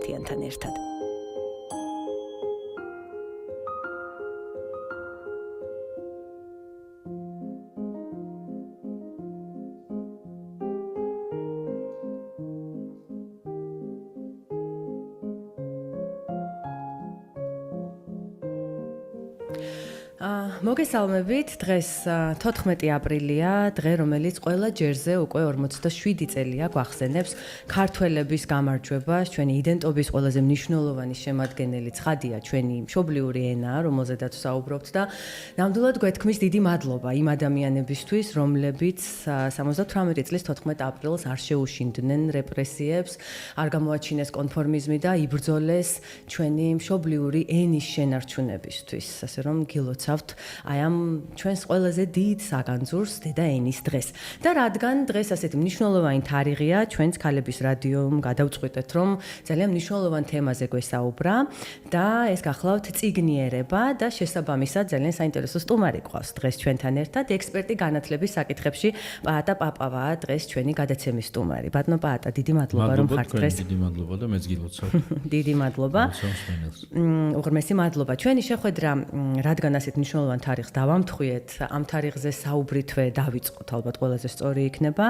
ხატიანთან ერთად. მოგესალმებით, დღეს 14 აპრილია, დღე რომელიც ყველა ჯერზე უკვე 47 წელია გვახსენებს ქართველების გამარჯვებას, ჩვენი იდენტობის ყველაზე მნიშვნელოვანი შემადგენელი ცხადია ჩვენი მშობლიური ენა, რომელზედაც ვსაუბრობთ და ნამდვილად გვეთქმის დიდი მადლობა იმ ადამიანებისთვის, რომლებიც 78 წლის 14 აპრილს არ შეუშინდნენ რეპრესიებს, არ გამოაჩინეს კონფორმიზმი და იბრძოლეს ჩვენი მშობლიური ენის შენარჩუნებისთვის, ასე რომ გილოცავთ აი ამ ჩვენს ყველაზე დიდ საგანძურს დედა ენის დღეს. და რადგან დღეს ასეთი მნიშვნელოვანი თარიღია, ჩვენს ქალების რადიომ გადავწყვიტეთ, რომ ძალიან მნიშვნელოვან თემაზე გვესაუბრა და ეს გახლავთ წიგნიერება და შესაბამისად ძალიან საინტერესო სტუმარი გვყავს დღეს ჩვენთან ერთად ექსპერტი განათლების საკითხებში პაატა პაპავაა დღეს ჩვენი გადაცემის სტუმარი. ბატონო პაატა, დიდი მადლობა რომ ხართ დღეს. დიდი მადლობა და მეც გილოცავ. დიდი მადლობა. უღრმესი მადლობა. ჩვენი შეხვედრა რადგან ასეთ მნიშვნელოვან თარიღს დავამთხვიეთ, ამ თარიღზე საუბრითვე დავიწყოთ, ალბათ ყველაზე სწორი იქნება.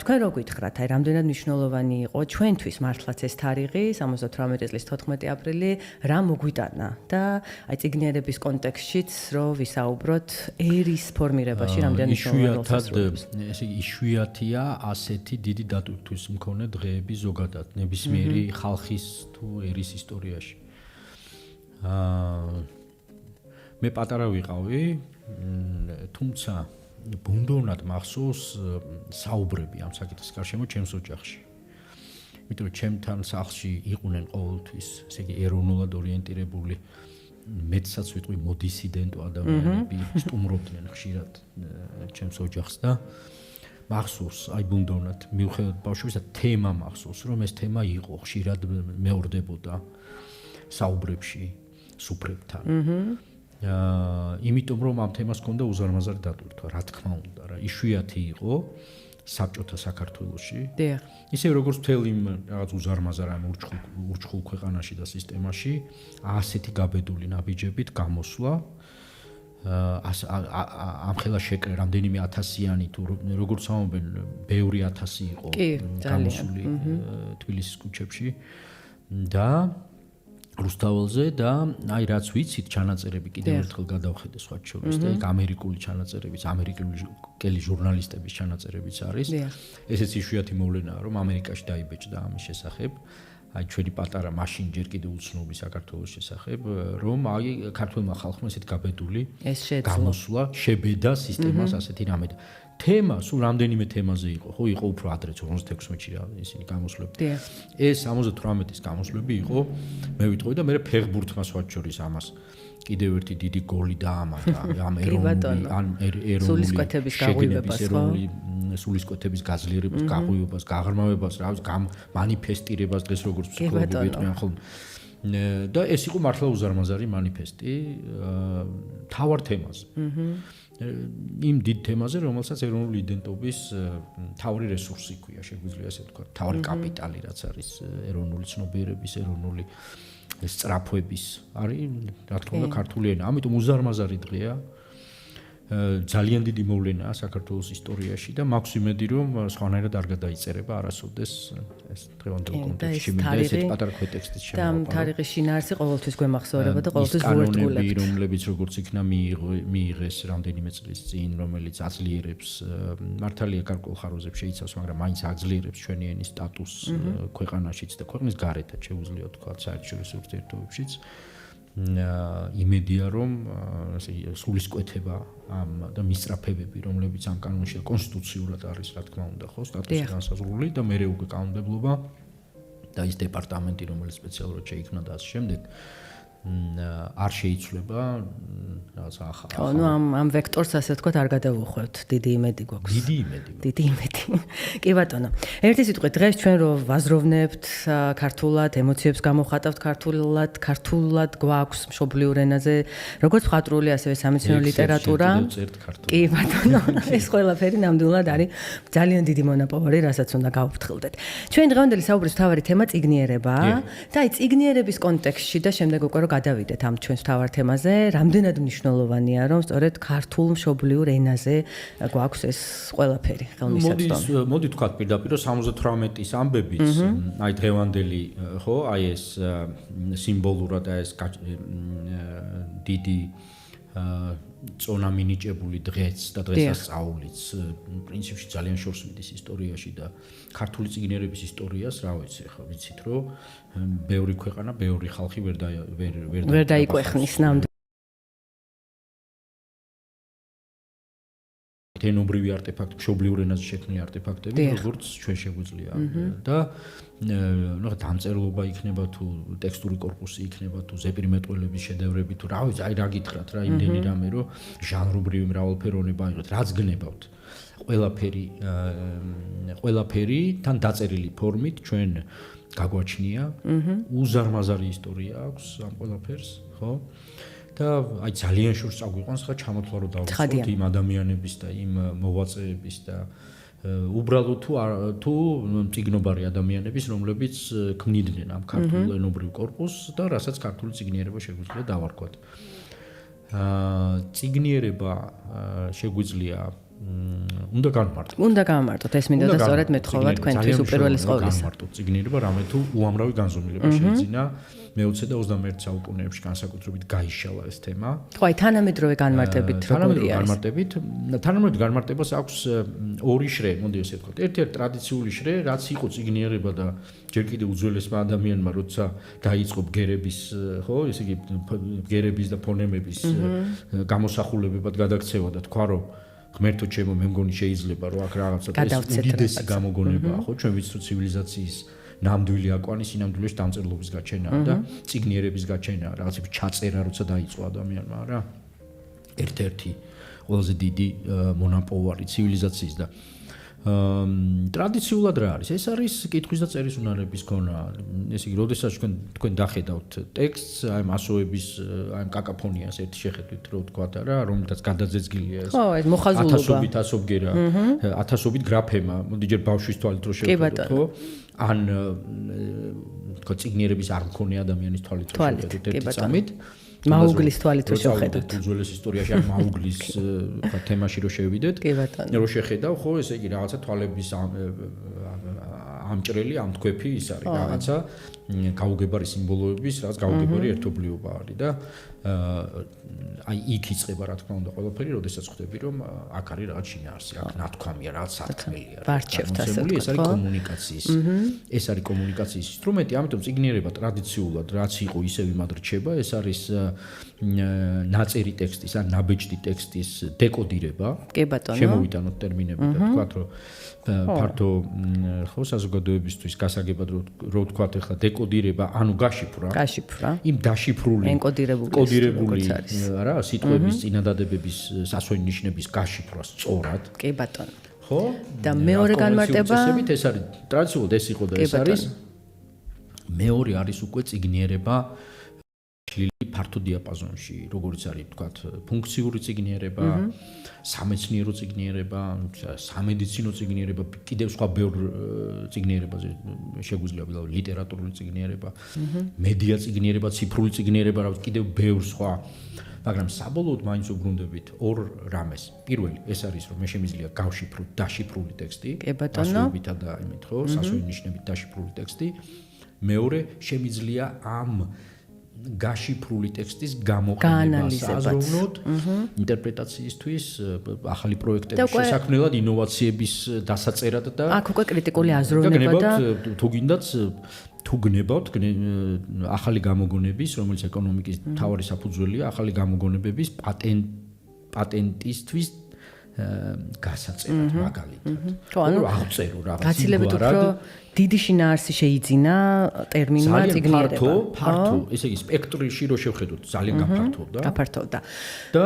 თქვენ რო გითხრათ, აი რამდენად მნიშვნელოვანი იყო ჩვენთვის მართლაც ეს თარიღი, 78 წლის 14 აპრილი, რა მოგვიტანა და აი წიგნიერების კონტექსტშიც რო ვისაუბროთ ერის ფორმირებაში რამდენად მნიშვნელოვანია. ესე იშვიათია ასეთი დიდი დატვირთვის მქონე დღეები ზოგადად ნებისმიერი ხალხის თუ ერის ისტორიაში. მე პატარა ვიყავი, თუმცა ბუნდოვნად მახსოვს საუბრები ამ საკითხის გარშემო ჩემს ოჯახში. იმიტომ რომ ჩემთან სახლში იყვნენ ყოველთვის, ესე იგი ეროვნულად ორიენტირებული, მეცაც ვიტყვი მოდისიდენტო ადამიანები, სტუმრობდნენ ხშირად ჩემს ოჯახს და მახსოვს, აი ბუნდოვნად მიუხედავად ბავშვობისა თემა მახსოვს, რომ ეს თემა იყო ხშირად მეორდებოდა საუბრებში სუფრებთან. იმიტომ რომ ამ თემას ჰქონდა უზარმაზარი დატვირთვა, რა თქმა უნდა, რა იშვიათი იყო საბჭოთა საქართველოში. დიახ. ისე როგორც მთელ იმ რაღაც უზარმაზარ ამ ურჩხულ ქვეყანაში და სისტემაში ასეთი გაბედული ნაბიჯებით გამოსვლა ამხელა შეკრე რამდენიმე ათასიანი თუ როგორც ამობენ ბევრი ათასი იყო გამოსული თბილისის ქუჩებში და რუსთაველზე და აი რაც ვიცით ჩანაწერები კიდევ ერთხელ გადავხედე სხვათა შორის და ეგ ამერიკული ჩანაწერებიც, ამერიკელი ჟურნალისტების ჩანაწერებიც არის. ესეც იშვიათი მოვლენაა, რომ ამერიკაში დაიბეჭდა ამის შესახებ. აი ჩვენი პატარა მაშინ ჯერ კიდევ უცნობი საქართველოს შესახებ, რომ აი ქართულმა ხალხმა ესეთ გაბედული გამოსვლა, შებედა სისტემას ასეთი რამე. თემა, სულ რამდენიმე თემაზე იყო, ხო, იყო უფრო ადრე 56-ში რა ისინი გამოსვლები. ეს 78-ის გამოსვლები იყო, მე ვიტყვი და მე ფეხბურთმა სხვათა შორის ამას კიდევ ერთი დიდი გოლი დაამატა ამ ეროვნული სულისკვეთების გაღვივებას, ხო? სულისკვეთების გაძლიერებას, გაღვივებას, გაღრმავებას, რა ვიცი, მანიფესტირებას დღეს როგორც ფსიქოლოგი ვიტყვიან ხოლმე. და ეს იყო მართლა უზარმაზარი მანიფესტი თავარ თემაზე. იმ დიდ თემაზე, რომელსაც ეროვნული იდენტობის თავი რესურსი ქვია, შეგვიძლია ასე ვთქვათ, თავი კაპიტალი, რაც არის ეროვნული ცნობიერების, ეროვნული სწრაფვების, არის, რა თქმა უნდა, ქართული ენა. ამიტომ უზარმაზარი დღეა. ძალიან დიდი მოვლენაა საქართველოს ისტორიაში და მაქვს იმედი, რომ სხვანაირად არ გადაიწერება არასოდეს ეს დღევანდელ კონტექსტში. მინდა ესეთ პატარა ქვეტექსტის შემოვაყარო. და ამ თარიღის შინაარსი ყოველთვის გვემახსოვრება და ყოველთვის ვუერთგულებთ. კანონები, რომლებიც როგორც იქნა მიიღეს რამდენიმე წლის წინ, რომელიც აძლიერებს, მართალია გარკვეულ ხარვაზებს შეიცავს, მაგრამ მაინც აძლიერებს ჩვენი ენის სტატუსს ქვეყანაშიც და ქვეყნის გარეთაც შეუძლია თქვა საერთაშორისო ურთიერთობებშიც. იმედია რომ სულისკვეთება ამ და მისწრაფებები რომლებიც ამ კანონში და კონსტიტუციურად არის რა თქმა უნდა ხო სტატუსი განსაზღვრული და მერე უკვე კანონმდებლობა და ის დეპარტამენტი რომელიც სპეციალურად შეიქმნა და ასე შემდეგ არ შეიცვლება რაღაც ახალ. ხო, ნუ ამ ვექტორს ასე ვთქვათ არ გადავუხვევთ. დიდი იმედი გვაქვს. დიდი იმედი. კი ბატონო. ერთი სიტყვით დღეს ჩვენ რო ვაზროვნებთ ქართულად, ემოციებს გამოვხატავთ ქართულად გვაქვს მშობლიურ ენაზე, როგორც მხატვრული, ასევე სამეცნიერო ლიტერატურა. კი ბატონო, ეს ყველაფერი ნამდვილად არის ძალიან დიდი მონაპოვარი, რასაც უნდა გავუფრთხილდეთ. ჩვენ დღევანდელი საუბრის მთავარი თემა წიგნიერებაა და აი წიგნიერების კონტექსტში და შემდეგ უკვე გადავიდეთ ამ ჩვენს მთავარ თემაზე, რამდენად მნიშვნელოვანია, რომ სწორედ ქართულ მშობლიურ ენაზე გვაქვს ეს ყველაფერი ხელმისაწვდომი. მოდი თქვათ პირდაპირ 78-ის ამბებიც, აი დღევანდელი, ხო, აი ეს სიმბოლურად ეს დიდი წონა მინიჭებული დღეც და დღესასწაულიც პრინციპში ძალიან შორს მიდის ისტორიაში და ქართული წიგნიერების ისტორიას, რა ვიცი, ხო, ვიცით, რომ ბევრი ქვეყანა, ბევრი ხალხი ვერ დაიკვეხნის ნამდვილად. ენობრივი არტეფაქტი, მშობლიურ ენაზე შექმნილი არტეფაქტები, როგორც ჩვენ შეგვიძლია და ნუ დამწერლობა იქნება თუ ტექსტური კორპუსი იქნება თუ ზეპირმეტყველების შედევრები თუ რა ვიცი, აი რა გითხრათ რა, იმდენი რამე რომ ჟანრობრივი მრავალფეროვნება იყოს, რაც გნებავთ. ყველაფერი თან დაწერილი ფორმით ჩვენ გაგვაჩნია. უზარმაზარი ისტორია აქვს ამ ყველაფერს, ხო? და აი ძალიან შორს წაგვიყვანს ხა ჩამოთვლა რომ დავიწყოთ იმ ადამიანების და იმ მოღვაწეების და უბრალოდ თუ წიგნობარი ადამიანების, რომლებიც ქმნიდნენ ამ ქართულ ენობრივ კორპუსს და რასაც ქართული წიგნიერება შეგვიძლია დავარქვათ. წიგნიერება შეგვიძლია უნდა განმარტოთ. ეს მინდა და სწორედ მეთხოვა თქვენთვის უპირველეს ყოვლისა. განმარტოთ წიგნიერება, რამე თუ უამრავი განზომილება შეიძინა მე-20 და 21 საუკუნეებში განსაკუთრებით გაიშალა ეს თემა. ხო, აი თანამედროვე განმარტებით როგორია ეს? თანამედროვე განმარტებას აქვს ორი შრე, მოდი ესე ვთქვათ. ერთ-ერთი ტრადიციული შრე, რაც იყო წიგნიერება და ჯერ კიდევ უძველესმა ადამიანმა, როცა დაიწყო ბგერების, ხო, ესე იგი ბგერების და ფონემების გამოსახულებებად გადაქცევა და თქვა რომ ღმერთო ჩემო მე მგონი შეიძლება რომ აქ რაღაცა უდიდესი გამოგონებაა, ხო, ჩვენ ვიცით რომ ცივილიზაციის ნამდვილი აკვანი სინამდვილეში დამწერლობის გაჩენაა და წიგნიერების გაჩენაა, რაღაცების ჩაწერა როცა დაიწყო ადამიანმა, რა. ერთ-ერთი ყველაზე დიდი მონაპოვარი ცივილიზაციის და ტრადიციულად რა არის? ეს არის კითხვის და წერის უნარების ქონა. ესე იგი, როდესაც თქვენ დახედავთ ტექსტს, აი მასოების, აი კაკაფონიას ერთი შეხედვით, რო ვთქვათ რა, რომელთაც გადაძეძგილია ეს. ხო, ეს მოხაზულობა. ათასობით ასობგერა, ათასობით გრაფემა, მოდი ჯერ ბავშვის თვალით რო შევხედოთ, ხო? ან თქო წიგნიერების არ მქონე ადამიანის თვალით რო შევხედოთ ერთი წამით. მაუგლის თვალით რო შევხედოთ. უძველეს ისტორიაში ან მაუგლის თემაში რო შევიდეთ. რო შეხედავ, ხო, ესე იგი რაღაცა თვალების ამჭრელი, ამთქვეფი ის არის რაღაცა გაუგებარი სიმბოლოების, რაც გაუგებარი ერთობლიობა არის და აი იქ იწყება რა თქმა უნდა ყველაფერი, როდესაც ხვდები რომ აქ არის რაღაც შინაარსი, აქ ნათქვამია, რაღაც სათქმელია. ვარჩევთ ასე ვთქვათ. ეს არის კომუნიკაციის. ეს არის კომუნიკაციის ინსტრუმენტი, ამიტომ წიგნიერება ტრადიციულად რაც იყო ისევ იმად რჩება, ეს არის ნაწერი ტექსტის ან ნაბეჭდი ტექსტის დეკოდირება. კი ბატონო. შემოვიტანოთ ტერმინები და ვთქვათ რომ ფართო ხო საზოგადოებისთვის გასაგებად რო ვთქვათ ახლა დეკოდირება, ანუ გაშიფრა. იმ დაშიფრული კოდირებული რა სიტყვების წინადადებების სასვენ ნიშნების გაშიფრვა სწორად. კი ბატონო. ხო? და მეორე განმარტება ეს არის ტრადიციულად ეს იყო და ეს არის მეორე არის უკვე წიგნიერება ფართო დიაპაზონში, როგორც არის ვთქვათ, ფუნქციური წიგნიერება, სამეცნიერო წიგნიერება, სამედიცინო წიგნიერება, კიდევ სხვა ბევრ წიგნიერებაზე შეგვიძლია ვიდეო ლიტერატურული წიგნიერება, მედია წიგნიერება, ციფრული წიგნიერება, რა ვიცი, კიდევ ბევრ სხვა. მაგრამ საბოლოოდ მაინც უბრუნდებით ორ რამეს. პირველი, ეს არის რომ მე შემიძლია გავშიფრო დაშიფრული ტექსტი, ასოებითა და იმით, ხო, სასვენ ნიშნებით დაშიფრული ტექსტი. მეორე, შემიძლია ამ გაშიფრული ტექსტის გამოყენებას აზროვნოთ ინტერპრეტაციისთვის, ახალი პროექტების შესაქმნელად, ინოვაციების დასაწერად და აქ უკვე კრიტიკული აზროვნება და თუ გინდათ თუ გნებავთ ახალი გამოგონების, რომელიც ეკონომიკის მთავარი საფუძველია, ახალი გამოგონებების პატენტისთვის გასაწერად მაგალითად. ხო, ანუ აღწერო რაღაც გაცილებით უფრო დიდი შინაარსი შეიძინა ტერმინმა წიგნიერება. ფართო, ესე იგი სპექტრში რო შევხედოთ, ძალიან გაფართოვდა. და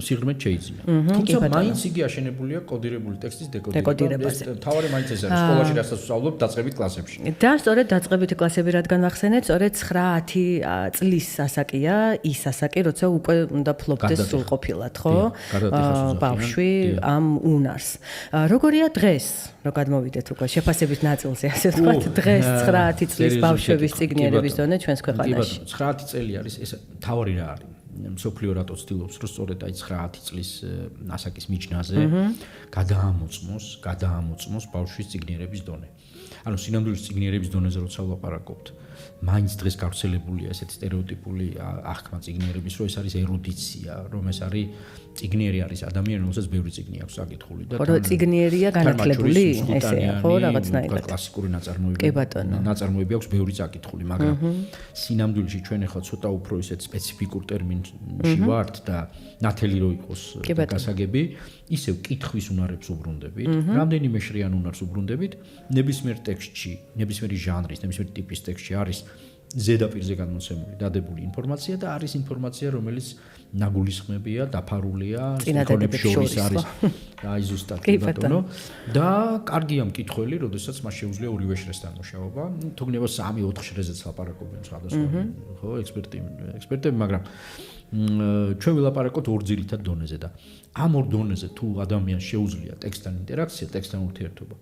სიღრმეც შეიძინა. თუმცა მაინც იგი აშენებულია კოდირებული ტექსტის დეკოდირებაზე. თავარი მაინც ეს არის სკოლაში რასაც ვსწავლობ დაწყებით კლასებში. და სწორედ დაწყებითი კლასები რადგან ვახსენეთ, სწორედ 9-10 წლის ასაკია, ის ასაკი, როცა უკვე უნდა ფლობდეს სრულყოფილად, ხო? ბავშვი ამ უნარს. როგორია დღეს, რო გადმოვიდეთ უკვე შეფასების ნაწილზე, ასე ვთქვათ, დღეს 9-10 წლის ბავშვების წიგნიერების დონე ჩვენს ქვეყანაში. 9 წელი არის ეს თავარი რა არის. მსოფლიო რატო ცდილობს, რომ სწორედ აი 9-10 წლის ასაკის მიჯნაზე გადაამოწმოს ბავშვის წიგნიერების დონე. ანუ სინამდვილის წიგნიერების დონეზე როცა ვლაპარაკობთ, მაინც დღეს გავრცელებულია ესეთი სტერეოტიპული აღქმა წიგნიერების, რომ ეს არის ერუდიცია, რომ ეს არის წიგნიერი არის ადამიანი, რომელსაც ბევრი წიგნი აქვს აკითხული და ხო, წიგნიერია განათლებული, ესეა, ხო, რაღაცნაირად. კლასიკური ნაწარმოები აქვს ბევრი წაკითხული, მაგრამ სინამდვილეში ჩვენ ახლა ცოტა უფრო ისეთ სპეციფიკურ ტერმინში ვართ და ნათელი რო იყოს გასაგები, ისევ კითხვის უნარებს უბრუნდებით, რამდენიმე შრიან უნარს უბრუნდებით, ნებისმიერ ტექსტში, ნებისმიერი ჟანრის, ნებისმიერ ტიპის ტექსტში არის ზედაპირზე განმოცემული დადებული ინფორმაცია და არის ინფორმაცია, რომელიც ნაგულისხმებია, დაფარულია, წინადადების შორის არის. აი ზუსტად ბატონო. და კარგია მკითხველი, როდესაც მას შეუძლია ორივე შრესთან მუშაობა. თუნდაც 3-4 შრეზეც ლაპარაკობენ სხვადასხვა, ხო, ექსპერტები, მაგრამ ჩვენ ვილაპარაკოთ ორ ძირითად დონეზე და ამ ორ დონეზე თუ ადამიანს შეუძლია ტექსტთან ინტერაქცია, ტექსტთან ურთიერთობა,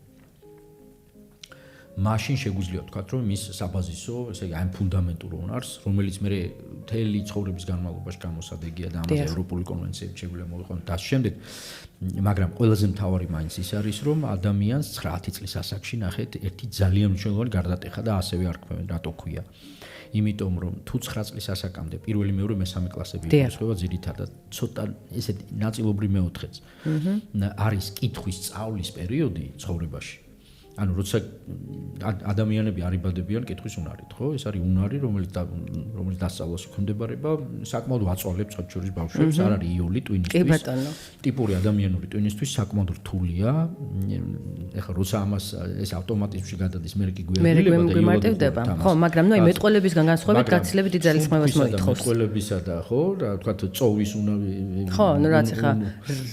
მაშინ შეგვიძლია ვთქვათ, რომ ის საბაზისო, ესე იგი, ამ ფუნდამენტურ უნარს, რომელიც მე მთელი ცხოვრების განმავლობაში გამოსადეგია და ამაზე ევროპული კონვენციები შეგვიძლია მოვიყვანოთ და შემდეგ, მაგრამ ყველაზე მთავარი მაინც ის არის, რომ ადამიანს 9 წლის ასაკში ნახეთ ერთი ძალიან მნიშვნელოვანი გარდატეხა და ასევე არქმევენ, რატო ქვია. იმიტომ რომ თუ 9 წლის ასაკამდე პირველი, მეორე, მესამე კლასები იყვება ძირითადად ცოტა ესეთი ნაწილობრივ მეოთხედს. არის კითხვის სწავლის პერიოდი ცხოვრებაში. ანუ როცა ადამიანები არიბადებიან კითხვის უნარით, ხო? ეს არის უნარი, რომელიც დასწავლას უქმდებარება, საკმაოდ ვაწვალებ ცოტ-შორის ბავშვებს, არ არის იული ტვინისთვის. ტიპური ადამიანური ტვინისთვის საკმაოდ რთულია. ეხლა როცა ამას ეს ავტომატიზმში გადადის, მე კი გვიმარტივდება. ხო, მაგრამ ნუ მეტყველებისგან განსხვავებით გაცილებით დიდ ძალისხმევას მოითხოვს. მეტყველებისა და ხო, რა ვთქვათ, წოვის უნარი. ხო, ნუ რაც ეხლა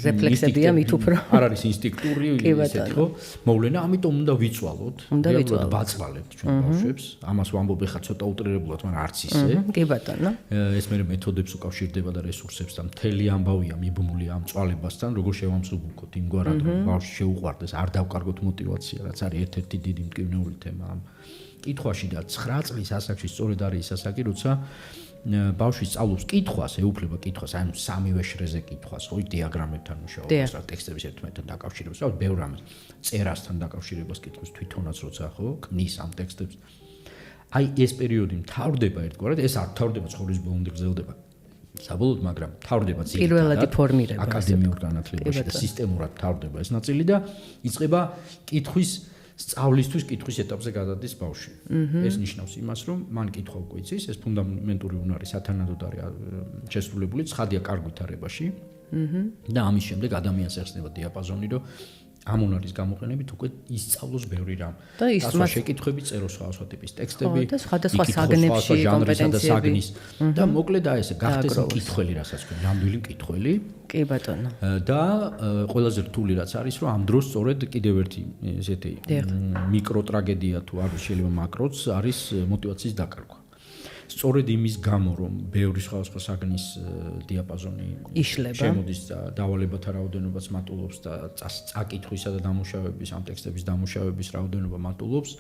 რეფლექსებია მით უფრო. არ არის ინსტინქტური ისეთი, ხო? მოვლენა, ამიტომ უნდა ვიცვალოთ, რეალურად ვაწვალებთ ჩვენ ბავშვებს. ამას ვამბობ ხა ცოტა უტრირებულად, მაგრამ არც ისე. კი ბატონო. ეს მე მეთოდებს უკავშირდება და რესურსებს და მთელი ამბავია მიბმული ამ წვალებასთან, როგორ შევამსუბუქოთ იმგვარად, რომ ბავშვს შეუყვარდეს, არ დავკარგოთ мотиваცია, რაც არის ერთ-ერთი დიდი მტკივნეული თემა ამ კითხვაში და 9 წლის ასაკში სწორედ არის ის ასაკი, როცა ბავშვი სწავლობს კითხვას, ეუფლება კითხვას, ანუ სამივე შრეზე კითხვას, ხო, დიაგრამებთან მუშაობას, ტექსტების ერთმანეთთან დაკავშირებას, რა ბევრ რამეს, წერასთან დაკავშირებას კითხვის თვითონაც როცა ხო, ქმნის ამ ტექსტებს. აი ეს პერიოდი მთავრდება ერთგვარად, ეს არ მთავრდება ცხოვრების ბოლომდე გრძელდება. საბოლოოდ, მაგრამ მთავრდება პირველადი ფორმირება აკადემიურ განათლებაში და სისტემურად მთავრდება ეს ნაწილი და იწყება კითხვის სწავლისთვის კითხვის ეტაპზე გადადის ბავშვი. ეს ნიშნავს იმას, რომ მან კითხვა უკვე იცის, ეს ფუნდამენტური უნარი სათანადოდ არის შესრულებული, ცხადია კარგ ვითარებაში. და ამის შემდეგ ადამიანს ეხსნება დიაპაზონი, რომ ამ უნარის გამოყენებით უკვე ისწავლოს ბევრი რამ. და ის მას შეკითხვები წეროს სხვა ტიპის ტექსტები, და სხვადასხვა საგნებში კომპეტენციები და მოკლედ აი ესე გახდეს მკითხველი, რასაც ქვენ, ნამდვილი მკითხველი. კი ბატონო. და ყველაზე რთული რაც არის, რომ ამ დროს სწორედ კიდევ ერთი ესეთი მიკროტრაგედია თუ არ შეიძლება მაკროც არის мотиваციის დაკარგვა. სწორედ იმის გამო, რომ ბევრი სხვადასხვა საგნის დიაპაზონი იშლება, შემოდის და დავალებათა რაოდენობას მატულობს და წაკითხვისა და დამუშავების, ამ ტექსტების დამუშავების რაოდენობა მატულობს.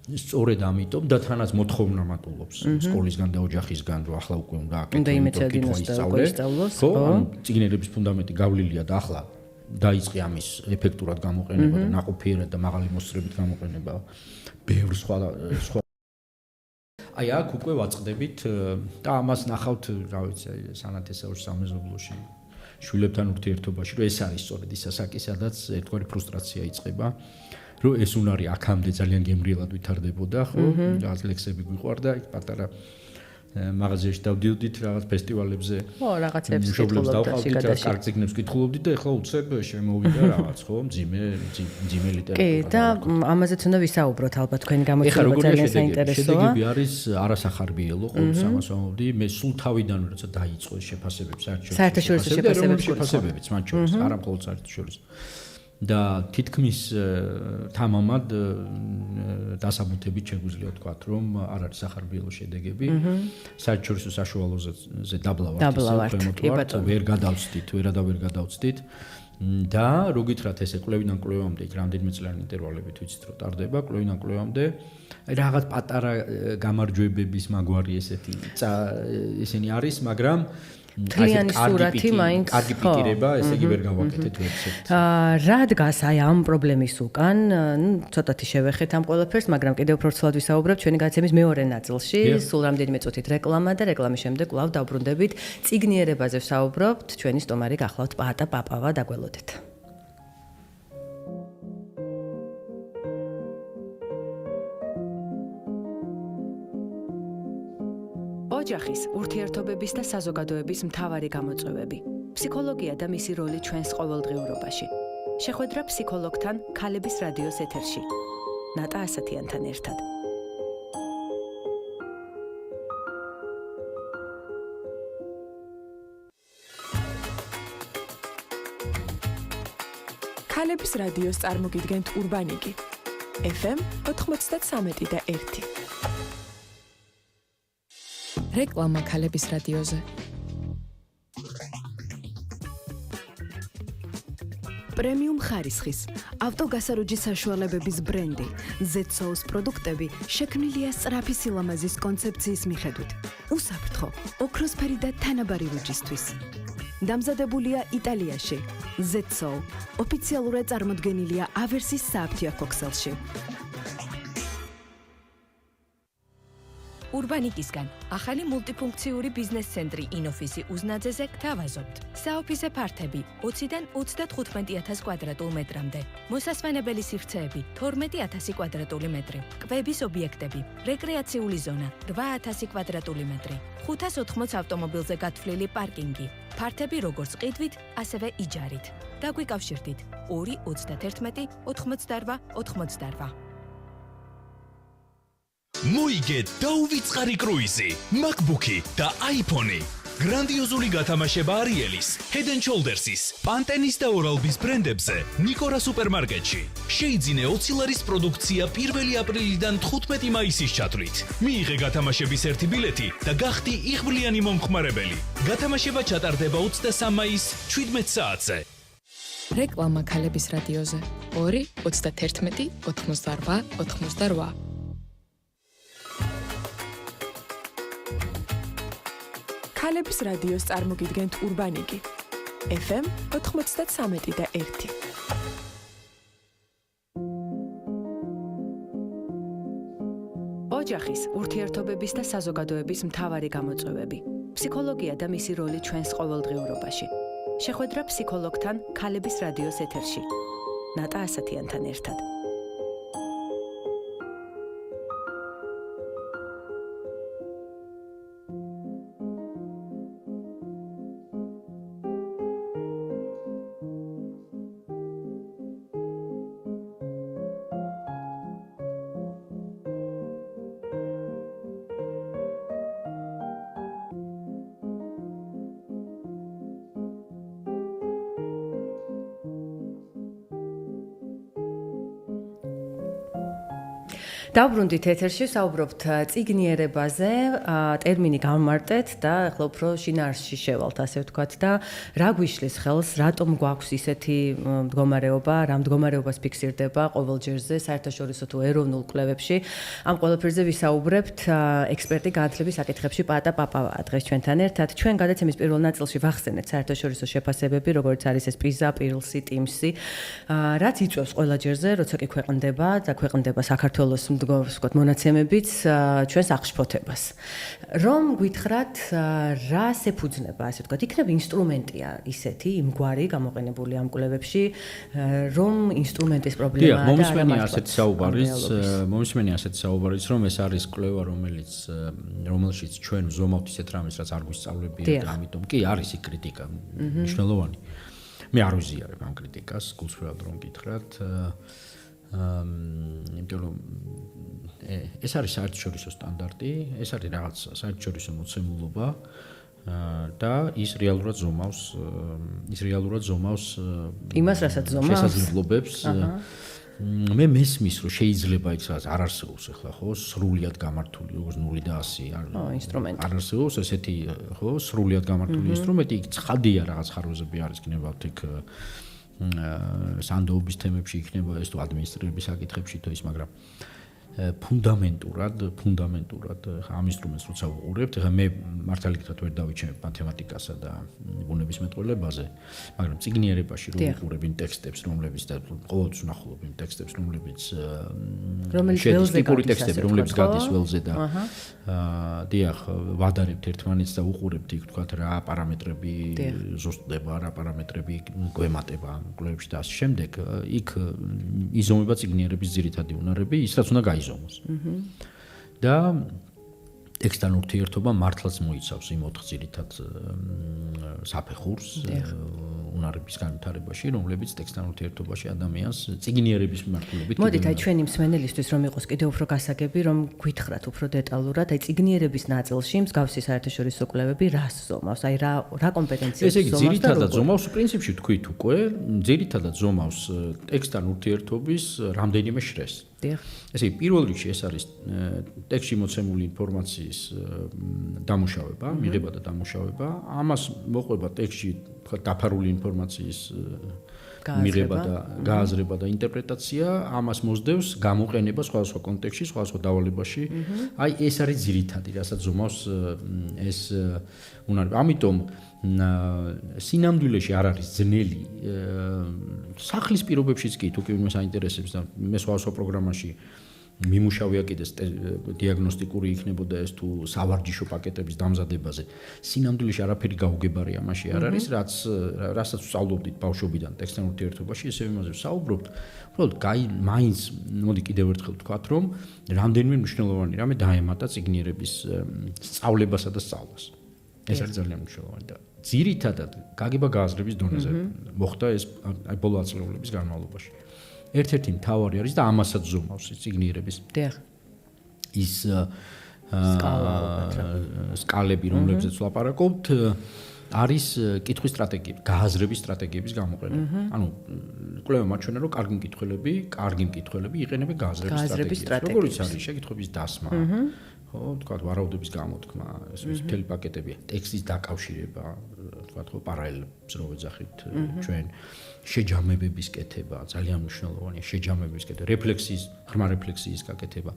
სწორედ ამიტომ და თანაც მოთხოვნა მატულობს სკოლისგან და ოჯახისგან, რომ ახლა უკვე უნდა აკეთოს, ხო, წიგნიერების ფუნდამენტი გავლილია და ახლა დაიწყე ამის ეფექტურად გამოყენება და ნაყოფიერად და მაღალი მოსწრებით გამოყენება. ბევრ სხვა აი აქ უკვე ვაწყდებით და ამას ნახავთ, რა ვიცი, სანათესაურში, სამეზობლოში, შვილებთან ურთიერთობაში, რომ ეს არის სწორედ ის ასაკი, სადაც ერთგვარი ფრუსტრაცია იწყება, რომ ეს უნარი აქამდე ძალიან გემრიელად ვითარდებოდა, ხო, რაღაც ლექსები გვიყვარდა, პატარა მაღაზიაში დავდიოდით რაღაც ფესტივალებზე. ხო, რაღაცებს კითხულობდით, კარგ წიგნებს კითხულობდით და ეხლა უცებ შემოვიდა რაღაც, ხო, მძიმე ლიტერატურა. კი, და ამაზეც უნდა ვისაუბროთ ალბათ თქვენი გამოცხადება ძალიან საინტერესოა. შედეგები არის არასახარბიელო, ყოველთვის ამას ვამბობდი, მე სულ თავიდანვე როცა დაიწყო შეფასებები საერთაშორისო შეფასებებიც მათ შორის, არა მხოლოდ საერთაშორისო. და თითქმის თამამად დასაბუთებით შეგვიძლია ვთქვათ, რომ არ არის სახარბიელო შედეგები. საერთაშორისო საშუალოზე დაბლა ვართ, ვერ გადავწდით, ვერავერ გადავწდით. და რო გითხრათ ესე კვლევიდან კვლევამდე იქ რამდენიმე წლიანი ინტერვალებით ვიცით რომ ტარდება, კვლევიდან კვლევამდე რაღაც პატარა გამარჯვებების მაგვარი ესეთი ისინი არის, მაგრამ თლიანი სურათი მაინც კარგი პიკირება, ესე იგი ვერ გავაკეთეთ ვერცერთს. რა დგას აი ამ პრობლემის უკან? ცოტათი შევეხეთ ამ ყველაფერს, მაგრამ კიდევ უფრო ცუდად ვისაუბრებთ ჩვენი გადაცემის მეორე ნაწილში. სულ რამდენიმე წუთით რეკლამა და რეკლამის შემდეგ კვლავ დავბრუნდებით. წიგნიერებაზე ვსაუბრობთ. ჩვენი სტუმარი გახლავთ პაატა პაპავა, დაგველოდეთ. ოჯახის, ურთიერთობების და საზოგადოების მთავარი გამოწვევები. ფსიქოლოგია და მისი როლი ჩვენს ყოველდღიურობაში. შეხვედრა ფსიქოლოგთან ქალების რადიოს ეთერში. ნატა ასათიანთან ერთად. ქალების რადიოს წარმოგიდგენთ ურბანიკი. FM 93 და 1. რეკლამა ქალების რადიოზე. პრემიუმ ხარისხის ავტოგასაროჯის საშუალებების ბრენდი Z-Soul-ს პროდუქტები შექმნილია სწრაფი სილამაზის კონცეფციის მიხედვით. უსაფრთხო, ოქროსფერი და თანაბარი რუჯისთვის. დამზადებულია იტალიაში. Z-Soul ოფიციალურად წარმოდგენილია ავერსის სააფთიაქო ქსელში. ურბანიკისგან ახალი მულტიფუნქციური ბიზნეს ცენტრი ინოფისი უზნაძეზე გთავაზობთ. საოფისე ფართები 20-დან 35,000 კვადრატულ მეტრამდე. მოსასვენებელი სივრცეები 12,000 კვადრატული მეტრი. კვების ობიექტები, რეკრეაციული ზონა 8,000 კვადრატული მეტრი. 580 ავტომობილზე გათვლილი პარკინგი. ფართები როგორც ყიდვით, ასევე იჯარით. დაგვიკავშირდით 291 88 88. მოიგე დაუვიწყარი კრუიზი, MacBook-ი და iPhone-ი. გრანდიოზული გათამაშება Ariel-ის, Head & Shoulders-ის, Pantene-ის და Oral-B-ის ბრენდებზე Nikora სუპერმარკეტში. შეიძინე 20 ლარის პროდუქცია 1 აპრილიდან 15 მაისის ჩათვლით. მიიღე გათამაშების ერთი ბილეთი და გახდი იღბლიანი მომხმარებელი. გათამაშება ჩატარდება 23 მაისს 17 საათზე. რეკლამა ქალების რადიოზე. 2 31 88 88. ქალების რადიოს წარმოგიდგენთ ურბანიკი. FM 93 და 1. ოჯახის, ურთიერთობების და საზოგადოების მთავარი გამოწვევები. ფსიქოლოგია და მისი როლი ჩვენს ყოველდღიურობაში. შეხვედრა ფსიქოლოგთან ქალების რადიოს ეთერში. ნატა ასათიანთან ერთად. დავბრუნდით ეთერში, საუბრობთ წიგნიერებაზე, ტერმინი გავმარტეთ და ახლა უფრო შინაარსში შევალთ, ასე ვთქვათ და რა გვიშლის ხელს, რატომ გვაქვს ისეთი მდგომარეობა, რა მდგომარეობას ფიქსირდება ყოველ ჯერზე საერთაშორისო თუ ეროვნულ კვლევებში. ამ ყველაფერზე ვისაუბრებთ ექსპერტი განათლების საკითხებში პაატა პაპავა დღეს ჩვენთან ერთად. ჩვენ გადაცემის პირველ ნაწილში ვახსენეთ საერთაშორისო შეფასებები, როგორც არის ეს PISA, PIRLS, TIMSS, რაც იწვევს ყველა ჯერზე, როცა კი ქვეყნდება და ქვეყნდება საქართველოს შემოდგოს, ვთქვათ, მონაცემებიც ჩვენს აღშფოთებას. რომ გითხრათ, რას ეფუძნება, ასე ვთქვათ, იქნება ინსტრუმენტია ისეთი, იმგვარი გამოყენებული ამ კვლევებში, რომ ინსტრუმენტის პრობლემაა და მომისმენია ასეთ საუბარის, რომ ეს არის კვლევა, რომელშიც ჩვენ ვზომავთ ისეთ რამეს, რაც არ გვისწავლებია და ამიტომ კი არის იქ კრიტიკა მნიშვნელოვანი. მე არ ვიზიარებ ამ კრიტიკას, გულწრფელად რომ გითხრათ, იმიტომ რომ ეს არის საერთაშორისო სტანდარტი, ეს არის რაღაც საერთაშორისო მოცემულობა და ის რეალურად ზომავს იმას, რასაც ზომავს შესაძლებლობებს. მე მესმის, რომ შეიძლება იქ რაღაც არ არსებობს ახლა, ხო, სრულიად გამართული, როგორც 0 და 100 ინსტრუმენტი. არ არსებობს ესეთი, ხო, სრულიად გამართული ინსტრუმენტი, იქ ცხადია რაღაც ხარვეზები არის, იქნებათ იქ სანდოობის თემებში იქნება ეს თუ ადმინისტრირების საკითხებში თუ ის, მაგრამ ფუნდამენტურად ამ ინსტრუმენტს როცა ვუყურებთ, ეხლა მე მართალი გითხრათ ვერ დავიჩემებ მათემატიკასა და ბუნებისმეტყველებაზე, მაგრამ წიგნიერებაში რომ ვუყურებ იმ ტექსტებს, რომლებიც და ყოველთვის ვნახულობ იმ ტექსტებს, რომლებიც ტიპური ტექსტები, რომლებიც გადის ველზე და დიახ, ვადარებთ ერთმანეთს და ვუყურებთ იქ თქვათ რა პარამეტრები ზუსტდება, რა პარამეტრები გვემატება ამ კვლევებში და ასე შემდეგ, იქ იზომება წიგნიერების ძირითადი უნარები, ის რაც უნდა გაიზომოს. და ტექსტთან ურთიერთობა მართლაც მოიცავს იმ 4 ძირითად საფეხურს უნარების განვითარებაში, რომლებიც ტექსტთან ურთიერთობაში ადამიანს წიგნიერების მიმართულებით მოდით, აი ჩვენი მსმენელისთვის რომ იყოს კიდევ უფრო გასაგები, რომ გითხრათ უფრო დეტალურად, აი წიგნიერების ნაწილში მსგავსი საერთაშორისო კვლევები რას ზომავს? აი რა კომპეტენციებს ზომავს? ესე იგი, ძირითადად ზომავს, პრინციპში თქვით უკვე, ძირითადად ზომავს ტექსტთან ურთიერთობის რამდენიმე შრეს. ესე იგი, პირველ რიგში ეს არის ტექსტში მოცემული ინფორმაციის დამუშავება, მიღება და დამუშავება. ამას მოყვება ტექსტში დაფარული ინფორმაციის მიღება და გააზრება და ინტერპრეტაცია, ამას მოსდევს გამოყენება სხვადასხვა კონტექსტში, სხვადასხვა დავალებაში. აი ეს არის ძირითადი, რასაც ზომავს ეს უნარი. ამიტომ სინამდვილეში არ არის ძნელი სახლის პირობებშიც კი თუ კი ვინმე საინტერესებს და მე სხვადასხვა პროგრამაში მიმუშავია კიდეს დიაგნოსტიკური იქნებოდა ეს თუ სავარჯიშო პაკეტების დამზადებაზე. სინამდვილეში არაფერი გაუგებარი ამაში არ არის, რასაც ვსწავლობდით ბავშვობიდან ტექსტთან ურთიერთობაში, ისევ იმაზე ვსაუბრობთ. უბრალოდ მაინც მოდი კიდევ ერთხელ ვთქვათ, რომ რამდენიმე მნიშვნელოვანი რამე დაემატა წიგნიერების სწავლებასა და სწავლას. ეს არის ძალიან მნიშვნელოვანი და ძირითადად გაგება გააზრების დონეზე მოხდა ეს აი ბოლო აწლეულების განმავლობაში. ერთ-ერთი მთავარი არის და ამასაც ზომავს წიგნიერების. ის სკალები, რომლებზეც ვლაპარაკობთ, არის კითხვის სტრატეგიები, გააზრების სტრატეგიების გამოყენება. ანუ კვლევა მაჩვენა, რომ კარგი მკითხველები იყენებენ გააზრების სტრატეგიებს. როგორიც არის შეკითხვების დასმა, ხო, თქვათ ვარაუდების გამოთქმა, ეს მთელი პაკეტები, ტექსტის დაკავშირება, თქვათ ხო, პარალელებს რო ვეძახით ჩვენ, შეჯამებების კეთება, ძალიან მნიშვნელოვანია შეჯამებების კეთება, ღრმა რეფლექსიის გაკეთება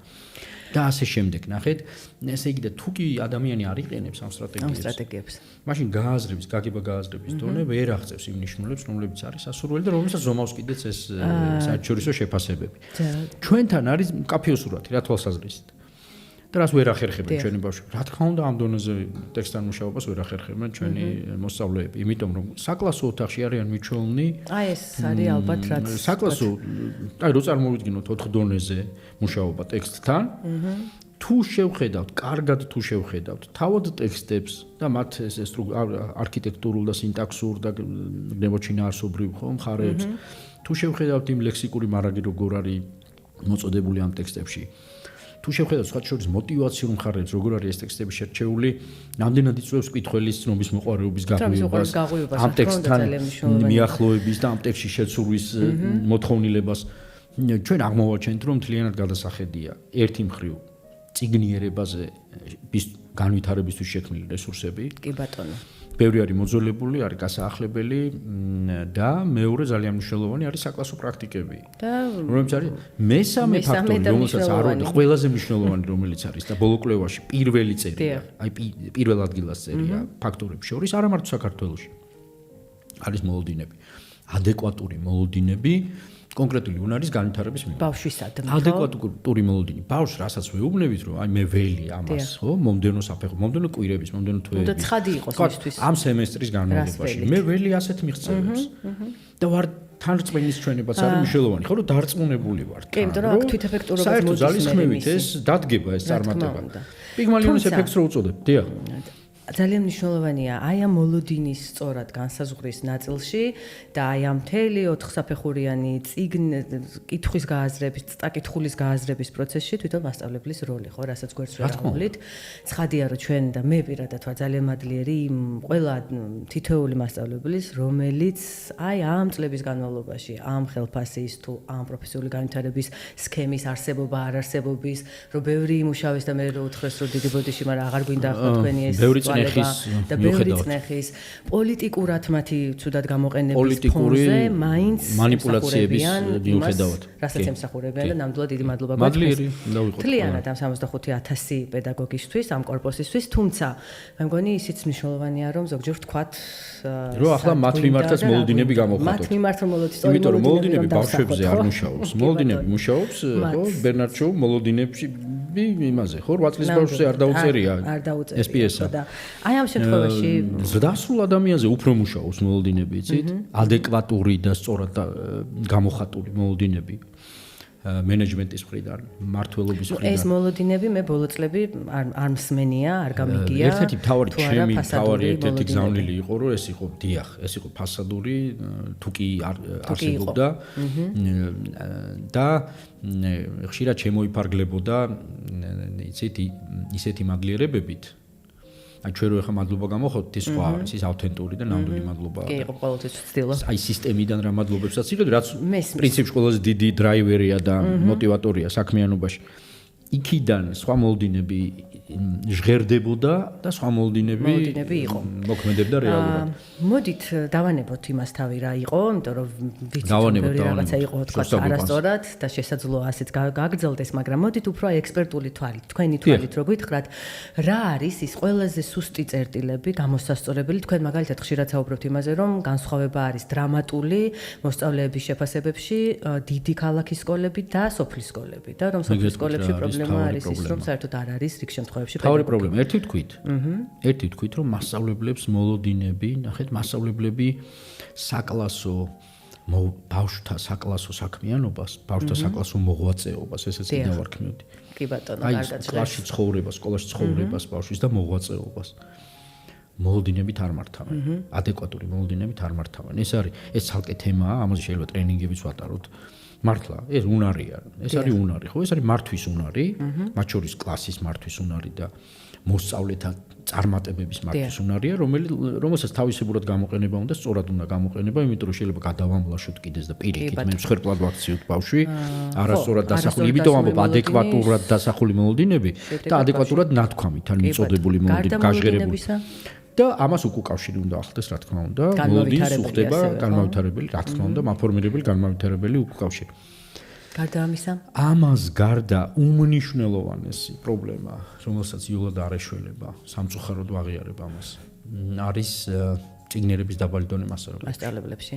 და ასე შემდეგ. ნახეთ, ესე იგი და თუ კი ადამიანი არ იყენებს ამ სტრატეგიებს, მაშინ გაგება გააზრების დონე ვერ აღწევს იმ ნიშნულებს, რომლებიც არის სასურველი და რომელსაც ზომავს კიდეც ეს საერთაშორისო შეფასებები. ჩვენთან არის მკაფიო სურათი რა თვალსაზრისით. და რას ვერ ახერხებენ ჩვენი ბავშვები. რა თქმა უნდა, ამ დონეზე ტექსტთან მუშაობას ვერ ახერხებენ ჩვენი მოსწავლეები, იმიტომ რომ საკლასო ოთახში არიან მიჩვეულნი. აი ეს არის ალბათ რაც საკლასო, აი რო წარმოვიდგინოთ 4 დონეზე მუშაობა ტექსტთან, თუ შევხედავთ, კარგად თუ შევხედავთ თავად ტექსტებს და მათ ეს არქიტექტურულ და სინტაქსურ და ნებოჩინაარსობრივ ხო მხარეებს, თუ შევხედავთ იმ ლექსიკური მარაგი როგორ არის მოწოდებული ამ ტექსტებში. თუ შევხედავთ სხვა შორის მოტივაციურ მხარეებს, როგორ არის ეს ტექსტები შერჩეული, ნამდვილად იწვევს კითხველის ცნობის მოყვარეობის გაღვივებას, ამ ტექსტთან მიახლოების და ამ ტექსტში შეცურვის მოთხოვნილებას. ჩვენ აღმოვაჩენთ, რომ მთლიანად გადასახედია ერთი მხრივ წიგნიერებაზე განვითარებისთვის შექმნილი რესურსები. კი ბატონო. ბევრი არის მოძველებული, არის გასაახლებელი და მეორე ძალიან მნიშვნელოვანი არის საკლასო პრაქტიკები. რომელიც არის მესამე ფაქტორი, რომელსაც არ ვარ ყველაზე მნიშვნელოვანი, რომელიც არის და ბოლო კვლევაში პირველი წერია, აი პირველ ადგილას წერია ფაქტორებს შორის, არა მარტო საქართველოში. არის მოლოდინები. ადეკვატური მოლოდინები კონკრეტული უნარის განვითარების მიმართ. ბავშვისადმი. ადეკვატური მოლოდინი. ბავშვს რასაც ვეუბნებით, რომ აი მე ველი ამას, ხო, მომდენო საფეხო, მომდენო კვირების, მომდენო თვეების. უნდა ცხადი იყოს მისთვის. ამ სემესტრის განმავლობაში მე ველი ასეთ მიღწევებს. და ვარ თანრწმენის ჩვენებაც არის მნიშვნელოვანი, ხო, რომ დარწმუნებული ვარ. კი, იმიტომ რომ აქ თვითეფექტურობას საერთო ძალისხმევით ეს დადგება ეს წარმატება. პიგმალიონის ეფექტს რო უწოდებთ, დიახ. ძალიან მნიშვნელოვანია აი ამ მოლოდინის სწორად განსაზღვრის ნაწილში და აი ამ მთელი 4 საფეხურიანი კითხვის გააზრების, წაკითხulis გააზრების პროცესში თვითონ მასწავლებლის როლი, ხო, რასაც გვერდს ვეღმოვით. ცხადია, რომ ჩვენ და მე პირადად ვარ ძალიან მადლიერი იმ ყველა თითოეული მასწავლებლის, რომელიც აი ამ წლების განმავლობაში, ამ ხელფასის თუ ამ პროფესიული განვითარების სქემის არსებობა, არარსებობის, რომ ბევრი იმუშავეს და მე რო უთხრეს, რომ დიდი ბოდიში, მაგრამ აღარ გვინდა ახლა თქვენი ეს და ბევრი წნეხის პოლიტიკურად მათი ცუდად გამოყენების ფონზე მაინც მანიპულაციების მიუხედავად რასაც ემსახურებიან და ნამდვილად დიდი მადლობა გვაქვს მთლიანად ამ 65,000 პედაგოგისთვის ამ კორპუსისთვის თუმცა მე მგონი ისიც მნიშვნელოვანია რომ ზოგჯერ ვთქვათ რომ ახლა მათ მიმართაც მოლოდინები გამოხატოთ მათ მიმართ მოლოდინები იმიტომ რომ მოლოდინები ბავშვებზე არ მუშაობს მოლოდინები მუშაობს ხო ბერნარდ შოუ მოლოდინებში იმაზე ხო 8 წლის ბავშვზე არ დაუწერია ეს პიესა და აი ამ შემთხვევაში ზრდასრულ ადამიანზე უფრო მუშაობს მოლოდინები იცით ადეკვატური და სწორად გამოხატული მოლოდინები მენეჯმენტის მხრიდან მართლობის მხრიდან ეს მოლოდინები მე ბოლო წლები არ მსმენია არ გამიგია ერთ-ერთი მთავარი ჩემი მთავარი ერთ-ერთი გზავნილი იყო რომ ეს იყო დიახ ეს იყო ფასადური თუ კი არსებობდა და ხშირად შემოიფარგლებოდა იცით ისეთი მადლიერებებით აი ჩვენ რო ახლა მადლობა გამოხოთ ის სხვა არის ის ავთენტური და ნამდვილი მადლობა კი იყო ყოველთვის ვცდილო აი სისტემიდან რა მადლობებსაც იღებდი რაც პრინციპში ყველაზე დიდი დრაივერია და მოტივატორია საქმიანობაში იქიდან სხვა მოლოდინები ჟღერდებოდა და სხვა მოლოდინები იყო მოქმედებდა რეალურად მოდით დავანებოთ იმას თავი რა იყო იმიტომ რომ ვიცით რომ რაღაცა იყო თქვა არასწორად და შესაძლოა ასეც გაგრძელდეს მაგრამ მოდით უფრო ექსპერტული თვალით თქვენი თვალით რო გითხრათ რა არის ის ყველაზე სუსტი წერტილები გამოსასწორებელი თქვენ მაგალითად ხშირად საუბრობთ იმაზე რომ განსხვავება არის დრამატული მოსწავლეების შეფასებებში დიდი ქალაქის სკოლები და სოფლის სკოლები და რომ სოფლის სკოლებში პრობლემა არის ის რომ საერთოდ არ არის რიგ შემთხვევებში თავი პრობლემა ერთი ვთქვით რომ მასწავლებლებს მოლოდინები ნახეთ მასწავლებლები საკლასო ბავშვთა საკლასო საქმიანობას ბავშვთა საკლასო მოღვაწეობას ესეც კიდევ ვარქმევდი კი ბატონო კარგად კლასში ცხოვრებას სკოლაში ცხოვრებას ბავშვის და მოღვაწეობას მოლოდინებით არ მართავენ ადეკვატური მოლოდინებით არ მართავენ ეს ცალკე თემაა ამაზე შეიძლება ტრენინგებიც ვატაროთ მართლა ეს უნარია ეს არის უნარი ხო ეს არის მართვის უნარი მათ შორის კლასის მართვის უნარი და მოსწავლეთა წარმატებების მართვის უნარია რომელსაც თავისებურად გამოყენება უნდა სწორად უნდა გამოყენება იმიტომ რომ შეიძლება გადავამლაშოთ კიდეს და პირიქით მე მსხვერპლად ვაქციოთ ბავშვი არასწორად დასახული იმიტომ ამბობ ადეკვატურად დასახული მოლოდინები და ადეკვატურად ნათქვამით ან მიწოდებული მოლოდინები გაჟღერებული და ამას უკავშირი უნდა ახდეს რა თქმა უნდა მოლოდინს უხდება განმავითარებელი რა თქმა უნდა მაფორმირებელი განმავითარებელი უკავშირი გარდა ამისა ამას გარდა უმნიშვნელოვანესი პრობლემა რომელსაც იოლად არ ეშველება სამწუხაროდ ვაღიარებ ამას არის წიგნიერების დაბალი დონე მასწავლებლებში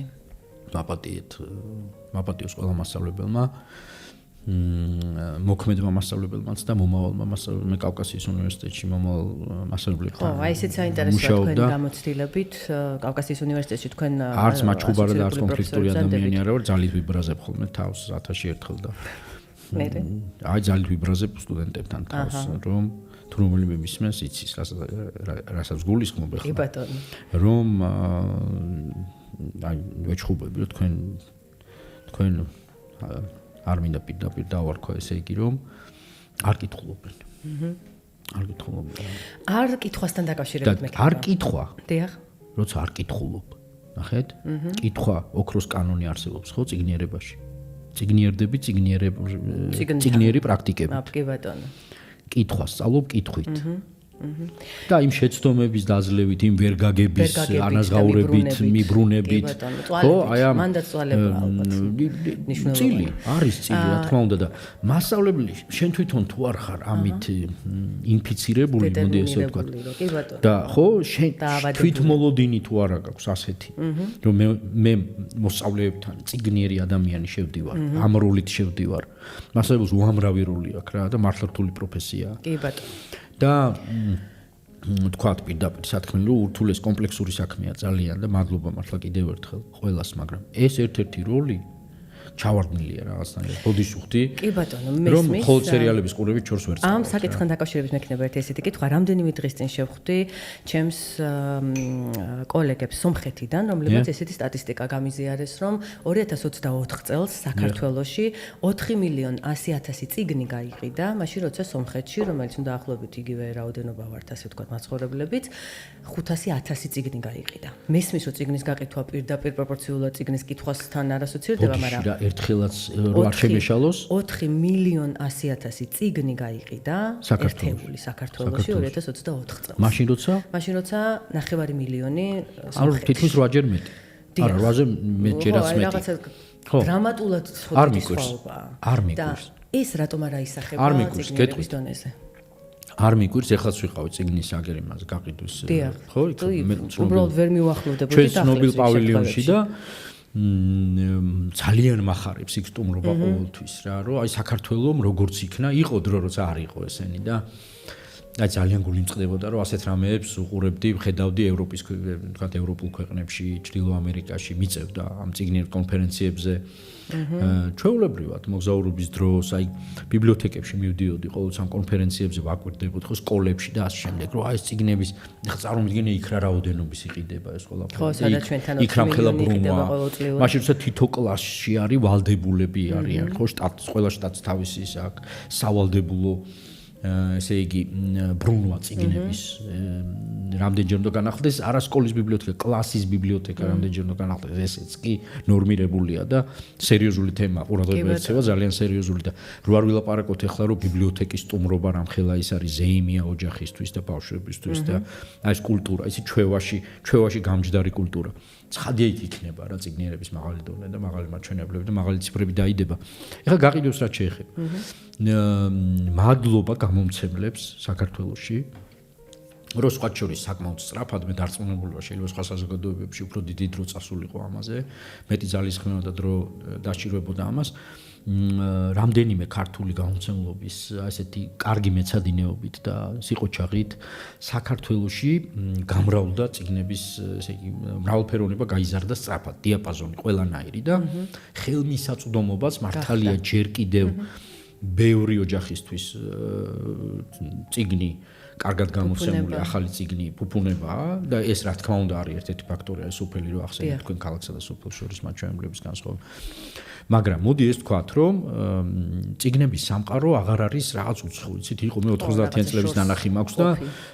მაპატიოს ყველა მასწავლებელმა მოქმედმა მასწავლებელმაც და მომავალმა მასწავლებელმა კავკასიის უნივერსიტეტში მომავალ მასწავლებლებთან. ხო, აი ესეც საინტერესოა თქვენი გამოცდილებით კავკასიის უნივერსიტეტში თქვენ არც მაჩხუბარა და არც კონფლიქტური ადამიანი არა ვარ, ძალით ვიბრაზებ ხოლმე თავს 1000-ში ერთხელ და მე აი ძალით ვიბრაზებ სტუდენტებთან თავს, რომ თუ რომელიმე მისმენს იცის, რასაც გულისხმობ ახლა. კი ბატონო. რომ აი ვეჩხუბები რომ თქვენ არ მინდა პირდაპირ დავარქვა ესე იგი რომ არ კითხულობენ. არ კითხულობენ. არ კითხვასთან დაკავშირებით მეკითხვა. არ კითხვა. დიახ. როცა არ კითხულობ. ნახეთ? კითხვა ოქროს კანონი არსებობს ხო წიგნიერებაში. წიგნიერდები წიგნიერი პრაქტიკები. კი ბატონო. კითხვა სწავლობ კითხვით. და იმ შეცდომების დაძლევით, იმ ვერგაგების, ანაზღაურებით, მიბრუნებით, ხო, აი ამ მანდაც წვალებაა ალბათ. წილი, არის წილი, რა თქმა უნდა და მასწავლებელი შენ თვითონ თუ არ ხარ ამით ინფიცირებული, მოდი ესე ვთქვა. და ხო, შენ თვითმოლოდინი თუ არა გაქვს ასეთი, რომ მე მოსწავლეებთან წიგნიერი ადამიანი შევდივარ, ამ როლით შევდივარ. მასწავლებელს უამრავი როლი აქვს რა და მართლა რთული პროფესიაა. კი ბატონო. და თქვათ პირდაპირ სათქმელი რომ ურთულეს კომპლექსური საქმეა ძალიან და მადლობა მართლა კიდევ ერთხელ ყველას, მაგრამ ეს ერთ-ერთი როლი ჩავარდნილია რაღაცნაირად. ბოდიშ ვხდი. კი ბატონო, მესმის. რომ ხოლმე სერიალების ყურებით ჩორს ვერ წავ. ამ საკითხთან დაკავშირებით მექნება ერთი ესეთი კითხვა, რამდენიმე დღის წინ შევხვდი ჩემს კოლეგებს სომხეთიდან, რომლებიც ესეთი სტატისტიკა გამიზიარეს, რომ 2024 წელს საქართველოში 4.100.000 წიგნი გაიყიდა, მაშინ როცა სომხეთში, რომელიც უნდა ახლობით იგივე რაოდენობა ვართ, ასე ვთქვათ, მაცხოვრებლებიც, 500.000 წიგნი გაიყიდა. მესმის რომ წიგნის გაკითხვა პირდაპირ პროპორციულად წიგნის კითხვასთან არ ასოცირდება, მაგრამ ერთხელაც რო არ შემეშალოს 4.100.000 წიგნი გაიყიდა ერთეული საქართველოში 2024 წელს. მაშინ როცა 9 მილიონი ანუ თითქმის 8-ჯერ მეტი. არა 8-ზე მეტჯერაც მეტი. რაღაცა დრამატულად სხვაობა. არ მიგვირს. ეს რატომ არ აისახება წიგნების დონეზე? არ მიგვირს, ეხლაც ვიყავი წიგნის აგერიმაზე გაყიდვის. ხო, უბრალოდ ვერ მივახლოვდებოდი და ცნობილ პავილიონში და ძალიან מחარებს იქ სტუმრობა ყოველთვის რა, რომ აი საქართველოს როგორც იქნა, იყო დრო როცა არ იყო ესენი და აი ძალიან გული მწყდებოდა, რომ ასეთ რამეებს უყურებდი, ხედავდი ევროპის, თქვათ ევროპულ ქვეყნებში, ჩრდილო ამერიკაში მიწევდა ამ წიგნიერ კონფერენციებზე. ჩვეულებრივად მოგზაურობის დროს, აი ბიბლიოთეკებში მივდიოდი, ყოველთვის ამ კონფერენციებზე ვაკვირდებოდი, ხო სკოლებში და ასე შემდეგ, რომ აი ეს წიგნების ხა წარმოვიდგინე იქ რა რაოდენობის იყიდება ეს ყველაფერი. ხო, სადაც ჩვენთან იქ რამხელა ბრუნვა. მაშინ როცა თითო კლასში არის ვალდებულები არიან, ხო, შტატს, ყველა შტატს თავისი ის აქვს, სავალდებულო ესე იგი ბრუნვა წიგნების რამდენჯერ უნდა განახლდეს არა სკოლის ბიბლიოთეკა, კლასის ბიბლიოთეკა რამდენჯერ უნდა განახლდეს, ესეც კი ნორმირებულია და სერიოზული თემაა, ყურადღება ექცევა ძალიან სერიოზული და რო არ ვილაპარაკოთ ახლა რომ ბიბლიოთეკის სტუმრობა რამხელა ის არის ზეიმია ოჯახისთვის და ბავშვებისთვის და აი ეს კულტურა, ისე ჩვევაში გამჯდარი კულტურა. ცხადია იქ იქნება რა წიგნიერების მაღალი დონე და მაღალი მაჩვენებლები და მაღალი ციფრები დაიდება. ეხლა გაყიდვებს რაც შეეხება. მადლობა გამომცემლებს საქართველოში. რო სხვა შორის საკმაოდ სწრაფად მე დარწმუნებული ვარ, შეიძლება სხვა საზოგადოებებში უფრო დიდი დრო წასულიყო ამაზე, მეტი ძალისხმევა და დრო დაჭირვებოდა ამას. რამდენიმე ქართული გამომცემლობის ასეთი კარგი მეცადინეობით და სიყოჩაღით საქართველოში გამრავლდა წიგნების ესე იგი მრავალფეროვნება გაიზარდა სწრაფად, დიაპაზონი ყველანაირი და ხელმისაწვდომობაც მართალია ჯერ კიდევ ბევრი ოჯახისთვის წიგნი კარგად გამოცემული ახალი წიგნი ფუფუნებაა და ეს რა თქმა უნდა არის ერთ-ერთი ფაქტორი, არის სოფელი რო ახსენეთ თქვენ ქალაქსა და სოფელს შორის მაჩვენებლების განსხვავება. მაგრამ მოდი ეს ვთქვათ, რომ წიგნების სამყარო აღარ არის რაღაც უცხო, იცით, იყო მე 90-იან წლების ნანახი მაქვს და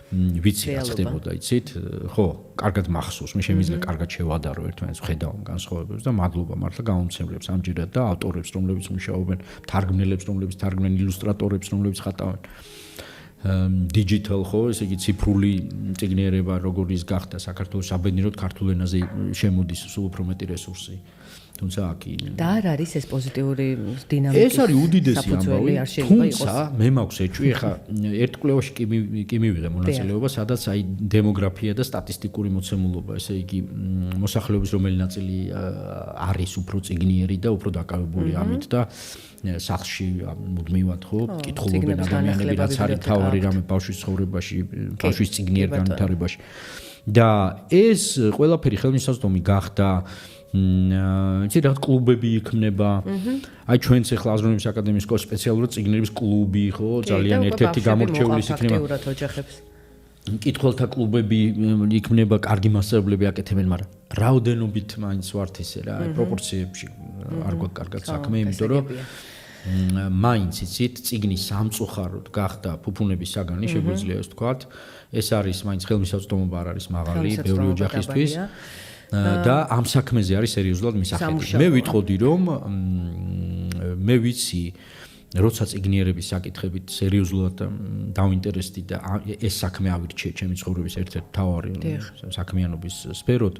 ვიცი რა ხდებოდა, იცით, ხო, კარგად მახსოვს, მე შემიძლია კარგად შევადარო ერთმანეთს ვხედავ განსხვავებებს და მადლობა მართლა გამომცემლებს ამჯერად და ავტორებს, რომლებიც მუშაობენ, თარგმნელებს, რომლებიც თარგმნენ, ილუსტრატორებს, რომლებიც ხატავენ. Digital ხო, ესე იგი ციფრული წიგნიერება როგორ ის გახდა საქართველოს საბედნიეროდ ქართულ ენაზე შემოდის სულ უფრო მეტი რესურსი. თუმცა აქ და არ არის ეს პოზიტიური დინამიკა. ეს არის უდიდესი ამბავი. თუმცა მე მაქვს ეჭვი, ახლა ერთ კვლევაში კი მივიღე მონაწილეობა, სადაც აი დემოგრაფია და სტატისტიკური მოცემულობა, ესე იგი მოსახლეობის რომელი ნაწილი არის უფრო წიგნიერი და უფრო დაკავებული ამით და სახლში მუდმივად ხო კითხულობენ ადამიანები რაც არის თავარი რამე ბავშვის ცხოვრებაში, ბავშვის წიგნიერ განვითარებაში. და ეს ყველაფერი ხელმისაწვდომი გახდა იცი რა კლუბები იქმნება. აი ჩვენც ახლა აზროვნების აკადემიის სპეციალურად წიგნების კლუბი ხო ძალიან ერთ-ერთი გამორჩეული იქნება. მკითხველთა კლუბები იქმნება, კარგი მასწავლებლები აკეთებენ, მაგრამ რაოდენობით მაინც ვართ ისე რა, აი პროპორციებში არ გვაქვს კარგად საქმე, იმიტომ რომ მაინც იცით წიგნის სამწუხაროდ გახდა ფუფუნების საგანი, შეგვიძლია ეს ვთქვათ. ეს არის მაინც ხელმისაწვდომობა არ არის მაღალი ბევრი ოჯახისთვის. და ამ საქმეზე არის სერიოზულად მისახედი. მე ვიტყოდი რომ მე ვიცი როცა წიგნიერების საკითხებით სერიოზულად დავინტერესდი და ეს საქმე ავირჩიე ჩემი ცხოვრების ერთ-ერთ მთავარი საქმიანობის სფეროდ,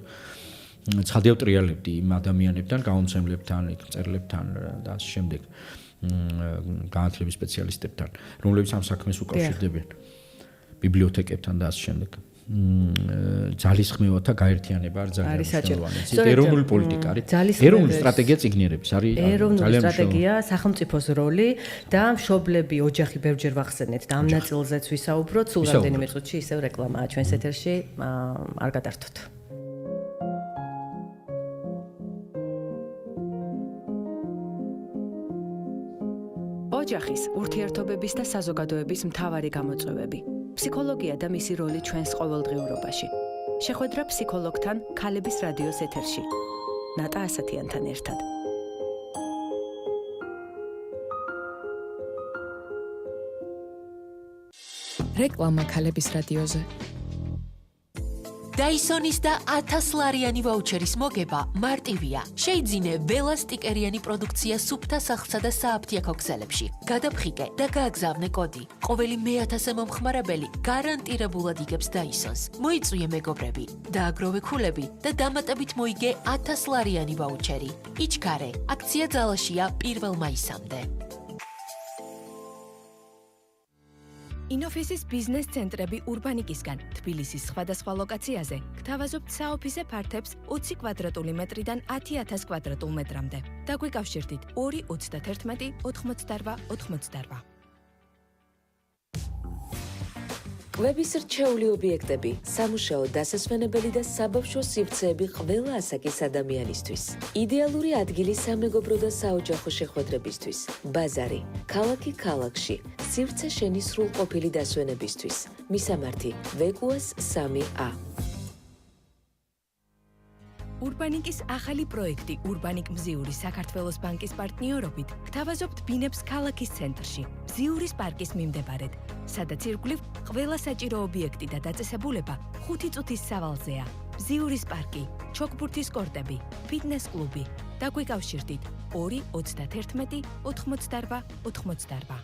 ცხადევტრიალებდი იმ ადამიანებთან, გამომცემლებთან, მწერლებთან და ამ შემდეგ განათლების სპეციალისტებთან, რომლებიც ამ საქმეს უკავშირდებიან, ბიბლიოთეკებთან და ამ შემდეგ. ძალისხმევათა გაერთიანება არის ძალიან მნიშვნელოვანი. ეროვნული პოლიტიკა არის. ეროვნული სტრატეგია წიგნიერების არის ეროვნული სტრატეგია, სახელმწიფოს როლი და მშობლები, ოჯახი ბევრჯერ ვახსენეთ და ამ ნაწილზეც ვისაუბროთ, სულ რამდენიმე წუთში ისევ რეკლამაა ჩვენს ეთერში, არ გადართოთ. ოჯახის, ურთიერთობების და საზოგადოების მთავარი გამოწვევები. ფსიქოლოგია და მისი როლი ჩვენს ყოველდღიურობაში. შეხვედრა ფსიქოლოგთან ქალების რადიოს ეთერში. ნატა ასათიანთან ერთად. რეკლამა ქალების რადიოზე. Dyson-ის და 1000 ლარიანი ვაუჩერის მოგება მარტივია. შეიძინე ველა სტიკერიანი პროდუქცია სუფთა სახლსა და სააფთიაქო ქსელებში. გადაფხიკე და გააგზავნე კოდი. ყოველი მე-1000 მომხმარებელი გარანტირებულად იგებს Dyson-ს. მოიწვიე მეგობრები, დააგროვე ქულები და დამატებით მოიგე 1000 ლარიანი ვაუჩერი. იჩქარე, აქცია ძალაშია 1 მაისამდე. ინოფისის ბიზნეს ცენტრები ურბანიკისგან, თბილისის სხვადასხვა ლოკაციაზე, გთავაზობთ საოფისე ფართებს 20 კვადრატული მეტრიდან 10,000 კვადრატულ მეტრამდე. დაგვიკავშირდით 291 88 88. კვების რჩეული ობიექტები, სამუშაო დასასვენებელი და საბავშვო სივრცეები ყველა ასაკის ადამიანისთვის. იდეალური ადგილი სამეგობრო და საოჯახო შეხვედრებისთვის. ბაზარი, ქალაქი ქალაქში, სივრცე შენი სრულყოფილი დასვენებისთვის. მისამართი: ვეკუას 3A. ურბანიკის ახალი პროექტი ურბანიკ მზიური საქართველოს ბანკის პარტნიორობით გთავაზობთ ბინებს ქალაქის ცენტრში, მზიურის პარკის მიმდებარედ, სადაც ირგვლივ ყველა საჭირო ობიექტი და დაწესებულება 5 წუთის სავალზეა. მზიურის პარკი, ჩოგბურთის კორტები, ფიტნეს კლუბი. დაგვიკავშირდით 291 88 88.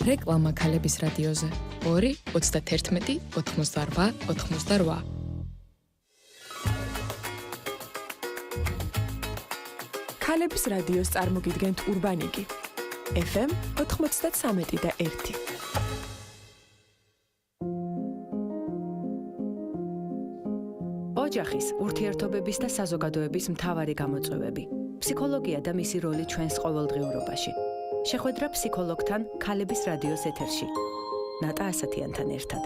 რეკლამა ქალების რადიოზე. 291 88 88. ქალების რადიოს წარმოგიდგენთ ურბანიკი. FM 93 და 1. ოჯახის, ურთიერთობების და საზოგადოების მთავარი გამოწვევები. ფსიქოლოგია და მისი როლი ჩვენს ყოველდღიურობაში. შეხვედრა ფსიქოლოგთან ქალების რადიოს ეთერში. ნატა ასათიანთან ერთად.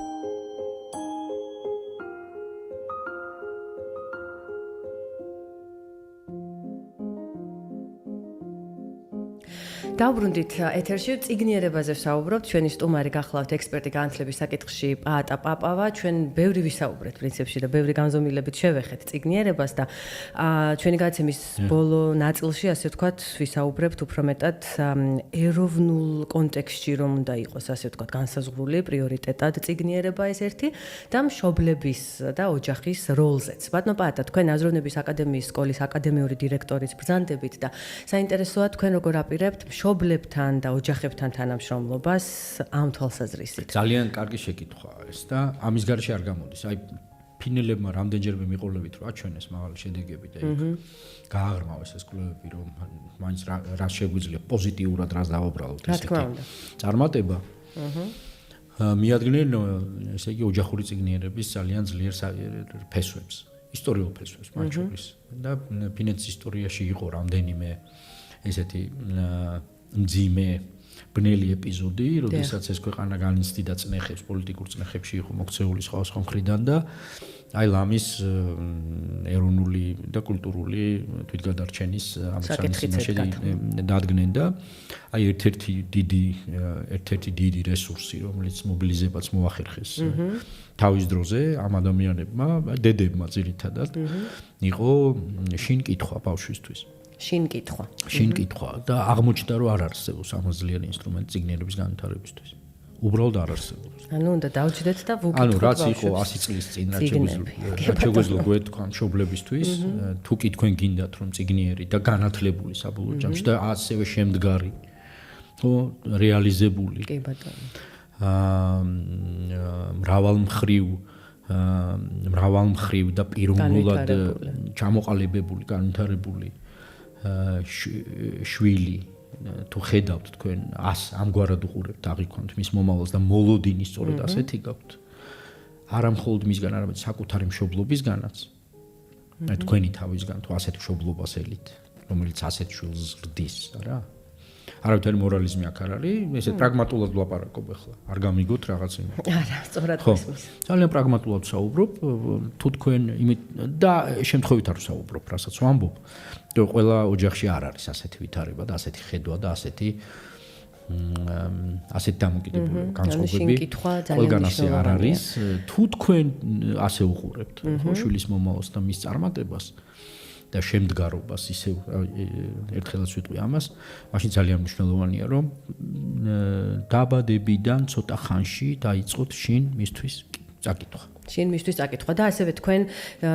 დავბრუნდით ეთერში, წიგნიერებაზე ვსაუბრობთ. ჩვენი სტუმარი გახლავთ ექსპერტი განათლების საკითხში პაატა პაპავა. ჩვენ ბევრი ვისაუბრეთ პრინციპში და ბევრი განზომილებით შევეხეთ წიგნიერებას და ჩვენი გადაცემის ბოლო ნაწილში, ასე ვთქვათ, ვისაუბრებთ უფრო მეტად ეროვნულ კონტექსტში რომ უნდა იყოს, ასე ვთქვათ, განსაზღვრული პრიორიტეტად წიგნიერება ეს ერთი და მშობლების და ოჯახის როლზეც. ბატონო პაატა, თქვენ აზროვნების აკადემიის სკოლის აკადემიური დირექტორის ბრძანდებით და საინტერესოა თქვენ როგორ აპირებთ მშობლებთან და ოჯახებთან თანამშრომლობას ამ თვალსაზრისით. ძალიან კარგი შეკითხვაა ეს და ამის გარშე არ გამოდის. აი ფინელებმა რამდენჯერმე მიყოლებით რომ აჩვენეს მაღალი შედეგები და იქ გააღრმავეს ეს კვლევები რომ მაინც რა შეგვიძლია პოზიტიურად რას დავაბრალოთ ესეთი წარმატება. მიადგნენ ესე იგი ოჯახური წიგნიერების ძალიან ძლიერ ფესვებს, ისტორიულ ფესვებს მათ შორის და ფინეთის ისტორიაში იყო რამდენიმე ესეთი მძიმე ბნელი ეპიზოდი, როდესაც ეს ქვეყანა განიცდიდა წნეხებს, პოლიტიკურ წნეხებში იყო მოქცეული სხვადასხვა მხრიდან და აი ლამის ეროვნული და კულტურული თვითგადარჩენის ამოცანაში დადგნენ და აი ერთ-ერთი დიდი რესურსი, რომელიც მობილიზებაც მოახერხეს თავის დროზე ამ ადამიანებმა, დედებმა ძირითადად, იყო შინ კითხვა ბავშვისთვის. შინ კითხვა და აღმოჩნდა რომ არ არსებობს ამაზლიერი ინსტრუმენტი წიგნიერების განვითარებისთვის. უბრალოდ არ არსებობს. ანუ უნდა დავჭდეთ და ვუკითხოთ. ანუ რაც იყო 100 წლის წინ რაც შეგვეძლო გვეთქვა მშობლებისთვის, თუ კი თქვენ გინდათ რომ წიგნიერი და განათლებული საბოლოო ჯამში და ასევე შემდგარი ხო რეალიზებული. კი ბატონო. მრავალმხრივ და პიროვნულად ჩამოყალიბებული, განვითარებული შვილი თუ ხედავთ თქვენ ამგვარად უყურებთ აღიქვამთ მის მომავალს და მოლოდინი სწორედ ასეთი გაქვთ. არა მხოლოდ მისგან, არამედ საკუთარი მშობლობისგანაც. თქვენი თავისგან თუ ასეთ მშობლობას ელით, რომელიც ასეთ შვილს ზრდის, რა. არავითარი მორალიზმი აქ არ არის, ესე პრაგმატულად ვლაპარაკობ ახლა. არ გამიგოთ რაღაც იმით. არა, სწორად გასმის. ძალიან პრაგმატულად ვსაუბრობ, თუ თქვენ იმით და შემთხვევით არ ვსაუბრობ, რასაც ვამბობ. ყველა ოჯახში არ არის ასეთი ვითარება და ასეთი ხედვა და ასეთი დამოკიდებულება განწყობები. ყველგან ასე არ არის. თუ თქვენ ასე უყურებთ, ხო, შვილის მომავალს და მის წარმატებას და შემდგარობას ისევ ერთხელაც ვიტყვი ამას, მაშინ ძალიან მნიშვნელოვანია, რომ დაბადებიდან ცოტა ხანში დაიწყოთ შინ მისთვის წაკითხვა. შენ მისთვის წაკითხვა და ასევე თქვენ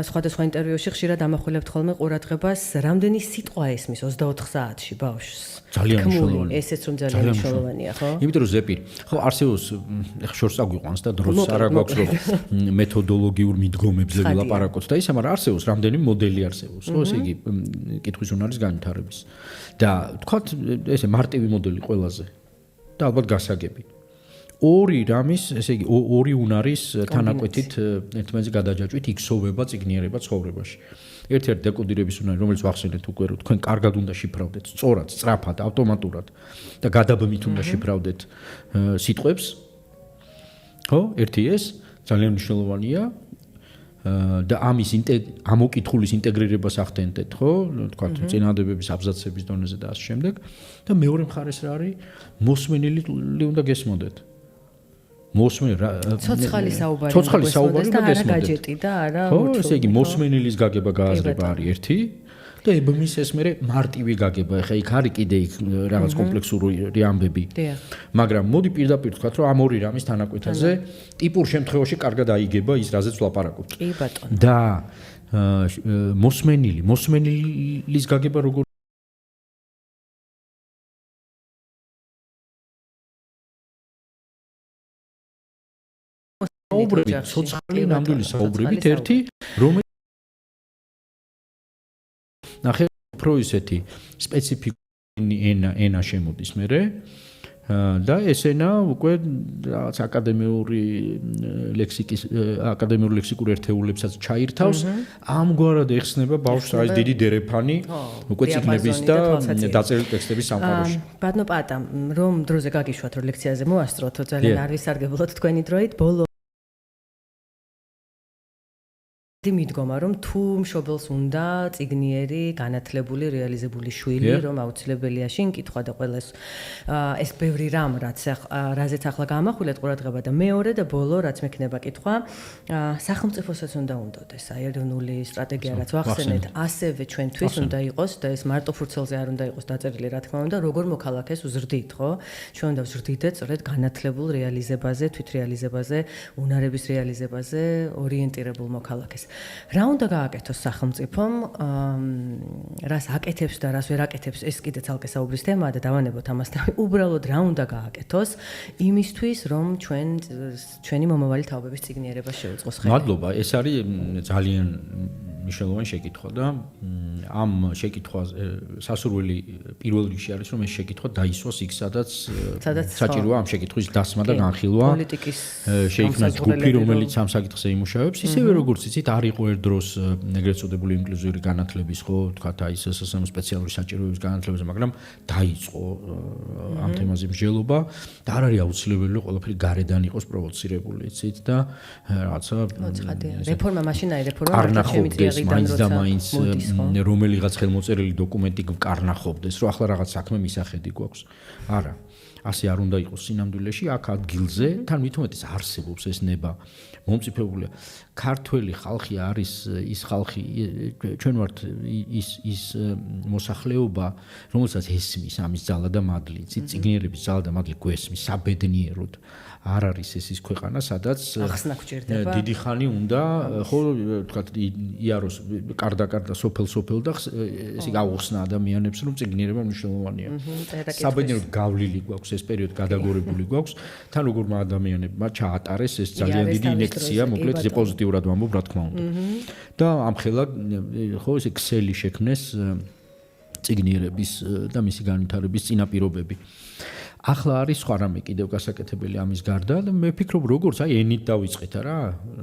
სხვადასხვა ინტერვიუში ხშირად ამახვილებთ ხოლმე ყურადღებას, რამდენი სიტყვა ესმის 24 საათში ბავშვს. ძალიან მნიშვნელოვანია. ესეც რომ ძალიან მნიშვნელოვანია, ხო? იმიტომ რომ ზეპირ, ხო არსებობს, ეხლა შორს აგვიყვანს და დროს არა გვაქვს რომ მეთოდოლოგიურ მიდგომებზე ვილაპარაკოთ და ისე, მაგრამ არსებობს რამდენიმე მოდელი არსებობს, ხო, ესე იგი კითხვის უნარის განვითარების. და თქვათ ესე მარტივი მოდელი ყველაზე და ალბათ გასაგები. ორი რამის, ესე იგი ორი უნარის თანაკვეთით ერთმანეთზე გადაჯაჭვით იქსოვება წიგნიერება ცხოვრებაში. ერთ-ერთი დეკოდირების უნარი, რომელიც ვახსენეთ უკვე, რომ თქვენ კარგად უნდა შიფრავდეთ, სწორად, სწრაფად, ავტომატურად და გადაბმით უნდა შიფრავდეთ სიტყვებს. ხო, ერთი ეს ძალიან მნიშვნელოვანია. და ამის ამოკითხulis ინტეგრირებას ახდენდეთ, ხო? თქვათ წინადადებების აბზაცების დონეზე და ასე შემდეგ. და მეორე მხარეს რა არის? მოსმენილი უნდა გესმოდეთ. ცოცხალი საუბარი და არა გაჯეტი და არა ხო, ესე იგი მოსმენილის გაგება გააზრება არის ერთი და ებმის ეს მე მარტივი გაგება. ეხა იქ არის კიდე იქ რაღაც კომპლექსური ამბები. მაგრამ მოდი პირდაპირ ვთქვათ, რომ ამ ორი რამის თანაკვეთაზე ტიპურ შემთხვევაში კარგად აიგება ის, რაზეც ვლაპარაკობთ. კი ბატონო. და მოსმენილის გაგება როგორ საუბრები, ცოცხალი ნამდვილი საუბრებით ერთი, რომელიც ნახე უფრო ისეთი სპეციფიკური ენა შემოდის მერე და ეს ენა უკვე რაღაც აკადემიური ლექსიკური ერთეულებსაც ჩაირთავს, ამგვარად ეხსნება ბავშვს აი დიდი დერეფანი უკვე წიგნების და დაწერილი ტექსტების სამყაროში. ბატონო პატა, რომ დროზე გაგიშვათ რომ ლექციაზე მოასწროთ, ძალიან არ ვისარგებლოთ თქვენი დროით, ბოლო მიდგომა რომ თუ მშობელს უნდა წიგნიერი, განათლებული, რეალიზებული შვილი, რომ აუცილებელია შინ კითხვა და ყველას ეს ბევრი რამ, რაზეც ახლა გამახვილეთ ყურადღება და მეორე და ბოლო რაც მექნება კითხვა, სახელმწიფოსაც უნდა უნდოდეს, აი ეროვნული სტრატეგია რაც ვახსენეთ, ასევე ჩვენთვის უნდა იყოს და ეს მარტო ფურცელზე არ უნდა იყოს დაწერილი, რა თქმა უნდა, როგორ მოქალაქეს უზრდით, ხო? ჩვენ უნდა ვზრდიდეთ სწორედ განათლებულ რეალიზებაზე, თვითრეალიზებაზე, უნარების რეალიზებაზე ორიენტირებულ მოქალაქეს. რა უნდა გააკეთოს სახელმწიფომ, რას აკეთებს და რას ვერ აკეთებს, ეს კიდე ცალკე საუბრის თემაა და დავანებოთ ამას და უბრალოდ რა უნდა გააკეთოს იმისთვის, რომ ჩვენი მომავალი თაობების წიგნიერება შეუწყოს ხელი. მადლობა, ეს არის ძალიან მნიშვნელოვანი შეკითხვა და ამ შეკითხვას სასურველი პირველ რიგში არის, რომ ეს შეკითხვა დაისვას იქ, სადაც საჭიროა ამ შეკითხვის დასმა და განხილვა. შეიქმნა ჯგუფი, რომელიც ამ საკითხზე იმუშავებს, ისევე როგორც იცით, არ იყო ერთ დროს ეგრეთ წოდებული ინკლუზიური განათლების, ხო, თქვათ აი SSM სპეციალური საჭიროების განათლებაზე, მაგრამ დაიწყო ამ თემაზე მსჯელობა და არ არის აუცილებელი რომ ყველაფერი გარედან იყოს პროვოცირებული, იცით და რაღაცა რეფორმა მაშინაა რეფორმა შემიძლია მაინც და მაინც რომელიღაც ხელმოწერილი დოკუმენტი კარნახობდეს, რომ ახლა რაღაც საქმე მისახედი გვაქვს. არა, ასე არ უნდა იყოს სინამდვილეში, აქ ადგილზე, თან მithumetes არსებობს ეს ნება. მომწიფებულია. ქართველი ხალხი არის ის ხალხი, ჩვენ ვართ ის მოსახლეობა, რომელსაც ესმის ამის ძალა და მადლი, წიგნიერების ძალა და მადლი გვესმის საბედნიეროდ. არ არის ეს ის ქვეყანა, სადაც ახსნა გჭირდება. დიდი ხანი უნდა, ხო, თქვათ იაროს კარდა სოფელ და ესე გაუხსნა ადამიანებს, რომ წიგნიერება მნიშვნელოვანია. საბედნიეროდ გავლილი გვაქვს ეს პერიოდი, გადაგორებული გვაქვს, თან როგორმა ადამიანებმა ჩაატარეს ეს ძალიან დიდი ინექცია, მოკლედ ეს პოზიტიურად ვამბობ, რა თქმა უნდა. და ამხელა ხო ეს ქსელი შექმნეს წიგნიერების და მისი განვითარების წინაპირობები. ახლა არის სხვა რამე კიდევ გასაკეთებელი ამის გარდა და მე ვფიქრობ როგორც აი ენით დავიწყეთ რა,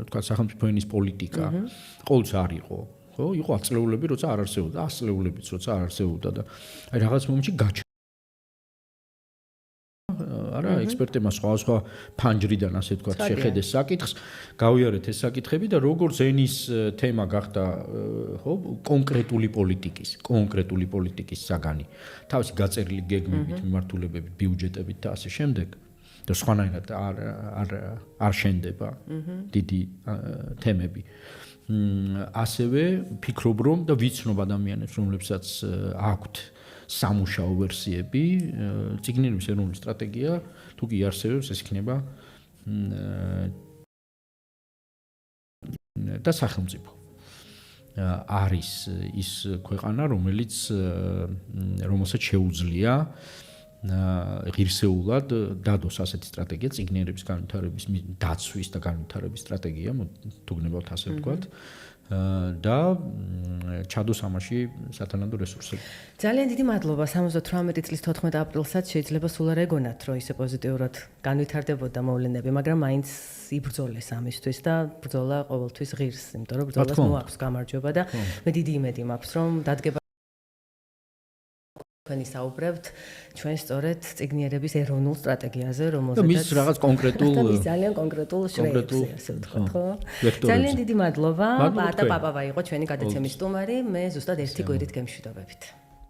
თქვა სახელმწიფო ენის პოლიტიკა ყოველთვის არ იყო, ხო? იყო აწლეულები, როცა არ არსებობდა, ასლეულებიც როცა არ არსებობდა და აი რაღაც მომენტში არა ექსპერტებმა სხვა ფანჯრიდან ასე თქვა შეხედეს საკითხს, გავიარეთ ეს საკითხები და როგორც ენის თემა გახდა ხო კონკრეტული პოლიტიკის საგანი. თავისი გაწერილი გეგმებით, მიმართულებებით, ბიუჯეტებით და ასე შემდეგ და სხვანაირად არ შენდება დიდი თემები. ასევე ვფიქრობ რომ და ვიცნობ ადამიანებს, რომლებსაც აქვთ სამუშაო ვერსიები, წიგნიერების ეროვნული სტრატეგია თუ კი არსებობს, ეს იქნება და სახელმწიფო არის ის ქვეყანა, რომელსაც შეუძლია ღირსეულად დადოს ასეთი სტრატეგია, წიგნიერების განვითარების დაცვის და განვითარების სტრატეგია, თუ გნებავთ ასე ვთქვათ. და ჩადოს ამაში სათანადო რესურსები. ძალიან დიდი მადლობა 78 წლის 14 აპრილსაც შეიძლება სულ არ ეგონათ, რომ ისე პოზიტიურად განვითარდებოდა მოვლენები, მაგრამ მაინც იბრძოლეს ამისთვის და ბრძოლა ყოველთვის ღირს, იმიტომ რომ ბრძოლას მოაქვს გამარჯვება და მე დიდი იმედი მაქვს, რომ დადგება თქვენი საუბრებთ ჩვენ სწორედ წიგნიერების ეროვნულ სტრატეგიაზე, რომელზედაც და მის რაღაც კონკრეტულ ძალიან კონკრეტულ შრეებზე, ასე ვთქვათ, ხო? ძალიან დიდი მადლობა. პატა პაპავა იყო ჩვენი გადაცემის სტუმარი. მე ზუსტად ერთი კვირით გემშვიდობებით.